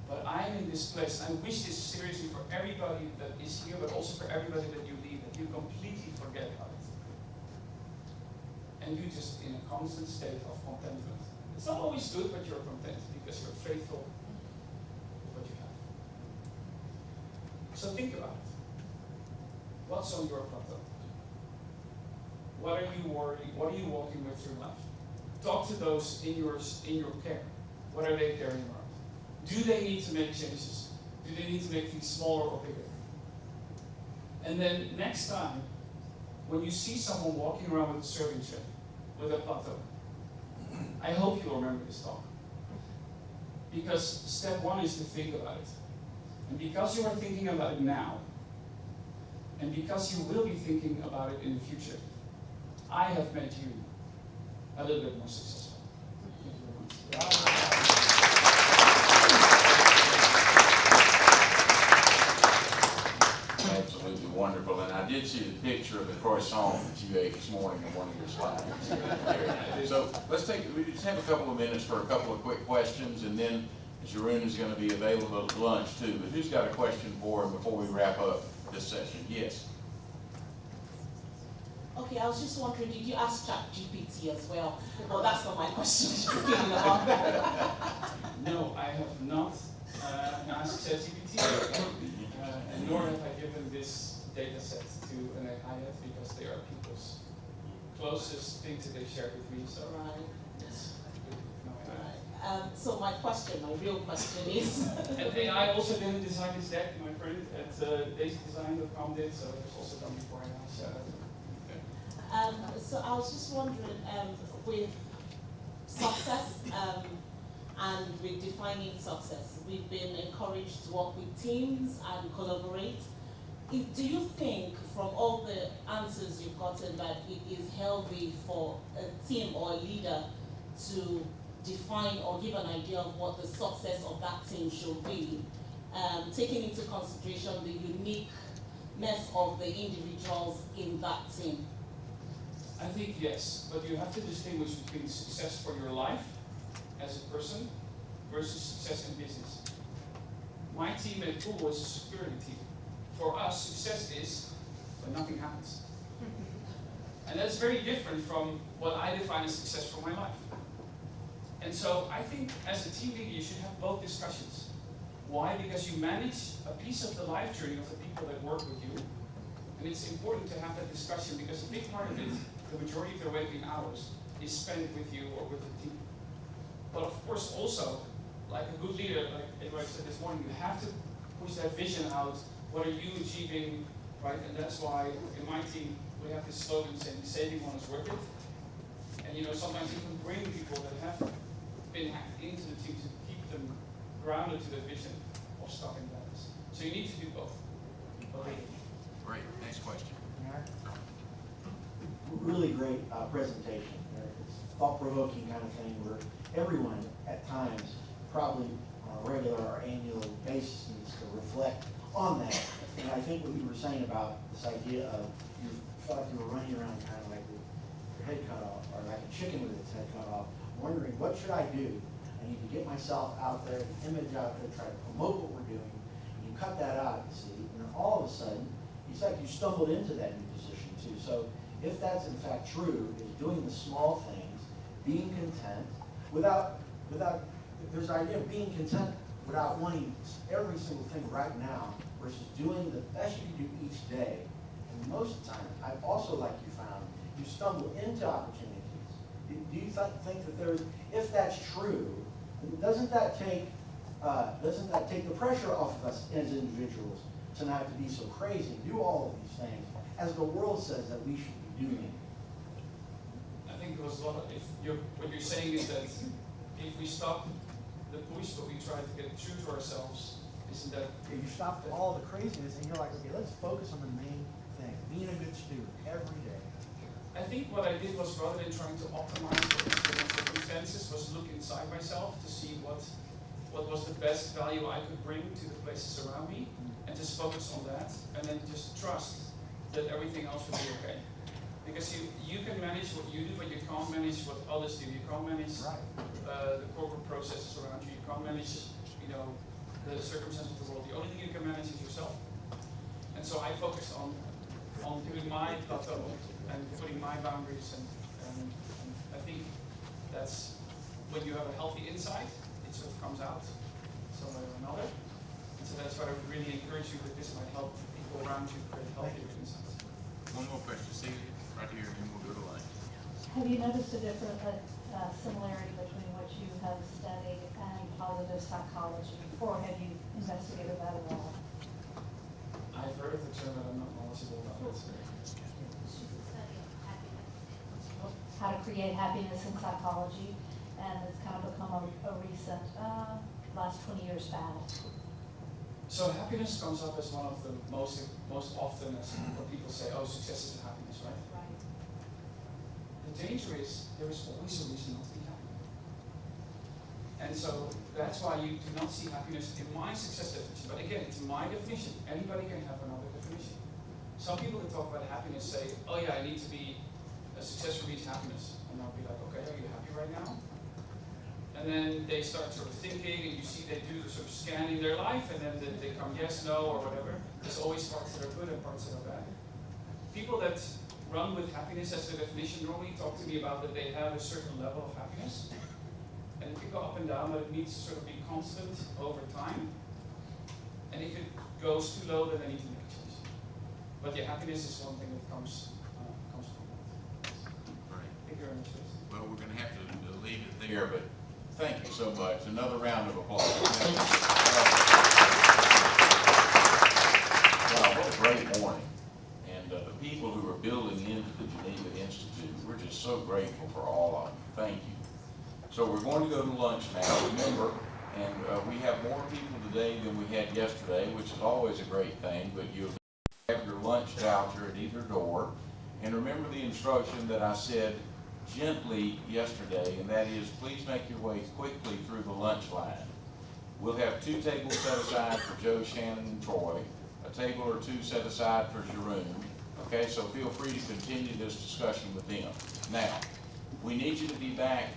But I'm in this place. I wish this seriously for everybody that is here, but also for everybody that you leave, that you completely forget about it. And you're just in a constant state of contentment. It's not always good, but you're content because you're faithful with what you have. So think about it. What's on your plateau? What are you worrying? What are you walking with through life? Talk to those in your care. What are they carrying around? Do they need to make changes? Do they need to make things smaller or bigger? And then next time, when you see someone walking around with a serving tray, with a plateau, I hope you'll remember this talk. Because step one is to think about it. And because you are thinking about it now, and because you will be thinking about it in the future, I have made you a little bit more successful. Thank you very much. Absolutely wonderful, and I did see the picture of the croissant that you ate this morning in one of your slides. So we just have a couple of minutes for a couple of quick questions, and then Jeroen is going to be available at lunch too. But who's got a question for him before we wrap up this session? Yes. Okay, I was just wondering, did you ask ChatGPT as well? Well, that's not my question. Just kidding about that. No, I have not asked ChatGPT, and nor have I given this data set to an AI yet, because they are people's closest things that they shared with me. So, right. Yes. Right. So my real question is... And AI also didn't design this deck, my friend at daisydesign.com did, so it was also done before I asked. So I was just wondering, with success and with defining success, we've been encouraged to work with teams and collaborate. Do you think, from all the answers you've gotten, that it is healthy for a team or a leader to define or give an idea of what the success of that team should be, taking into consideration the uniqueness of the individuals in that team? I think yes, but you have to distinguish between success for your life as a person versus success in business. My team at Google is a security team. For us, success is when nothing happens. And that's very different from what I define as success for my life. And so I think as a team leader, you should have both discussions. Why? Because you manage a piece of the life journey of the people that work with you. And it's important to have that discussion because a big part of it, the majority of their waking hours, is spent with you or with the team. But of course also, like a good leader, like Edward said this morning, you have to push that vision out. What are you achieving, right? And that's why in my team, we have this slogan saying, saving one is worth it. And you know, sometimes even bring people that have been hacked into the team to keep them grounded to the vision of stopping violence. So you need to do both. Great, next question. Really great presentation. It's thought-provoking kind of thing where everyone at times, probably on a regular or annual basis, needs to reflect on that. And I think what you were saying about this idea of you felt like you were running around kind of like with your head cut off, or like a chicken with its head cut off, wondering, what should I do? I need to get myself out there, the image out there, try to promote what we're doing. And you cut that out, you see, and then all of a sudden, it's like you stumbled into that new position too. So if that's in fact true, is doing the small things, being content, there's the idea of being content without wanting every single thing right now, versus doing the best you can do each day. And most of the time, I've also, like you found, you stumble into opportunities. Do you think that there's, if that's true, doesn't that take the pressure off of us as individuals to not have to be so crazy, do all of these things, as the world says that we should be doing? I think there was a lot of, what you're saying is that if we stop the push, but we try to get true to ourselves, isn't that? If you stop all the craziness and you're like, okay, let's focus on the main thing, being a good student every day. I think what I did was, rather than trying to optimize for external circumstances, was look inside myself to see what was the best value I could bring to the places around me, and just focus on that, and then just trust that everything else will be okay. Because you can manage what you do, but you can't manage what others do. You can't manage the corporate processes around you. You can't manage, you know, the circumstances of the world. The only thing you can manage is yourself. And so I focused on doing my plateau and putting my boundaries, and I think that's when you have a healthy insight, it sort of comes out some way or another. And so that's what I would really encourage you, that this might help people around you create healthier insights. One more question, see, right here, and then we'll go to lunch. Have you noticed a different similarity between what you have studied and positive psychology, or have you investigated that at all? I've heard of the term, but I'm not knowledgeable about it. How to create happiness in psychology, and it's kind of become a recent, last 20 years fad. So happiness comes up as one of the most often as what people say, oh, success is happiness, right? Right. The danger is there is always a reason not to be happy. And so that's why you do not see happiness in my success definition. But again, it's my definition. Anybody can have another definition. Some people that talk about happiness say, oh yeah, I need to be a success for me is happiness. And I'll be like, okay, are you happy right now? And then they start sort of thinking, and you see they do sort of scanning their life, and then they come yes, no, or whatever. There's always parts that are good and parts that are bad. People that run with happiness as their definition normally talk to me about that they have a certain level of happiness. And it can go up and down, but it needs to sort of be constant over time. And if it goes too low, then they need to make a change. But yeah, happiness is one thing that comes from that. Right. Thank you very much. Well, we're going to have to leave it there, but thank you so much. Another round of applause. Wow, what a great morning. And the people who are building into the Geneva Institute, we're just so grateful for all of them. Thank you. So we're going to go to lunch now. Remember, and we have more people today than we had yesterday, which is always a great thing, but you'll have your lunch voucher at either door. And remember the instruction that I said gently yesterday, and that is, please make your way quickly through the lunch line. We'll have 2 tables set aside for Joe, Shannon, and Troy, a table or 2 set aside for Jeroen. Okay, so feel free to continue this discussion with them. Now, we need you to be back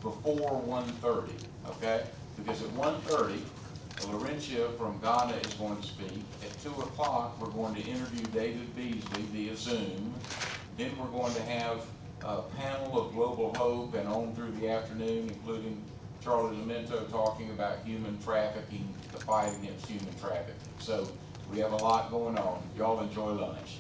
before 1:30, okay? Because at 1:30, Laurentia from Ghana is going to speak. At 2 o'clock, we're going to interview David Beasley via Zoom. Then we're going to have a panel of Global Hope, and on through the afternoon, including Charlie Lamento talking about human trafficking, the fight against human trafficking. So we have a lot going on. Y'all enjoy lunch.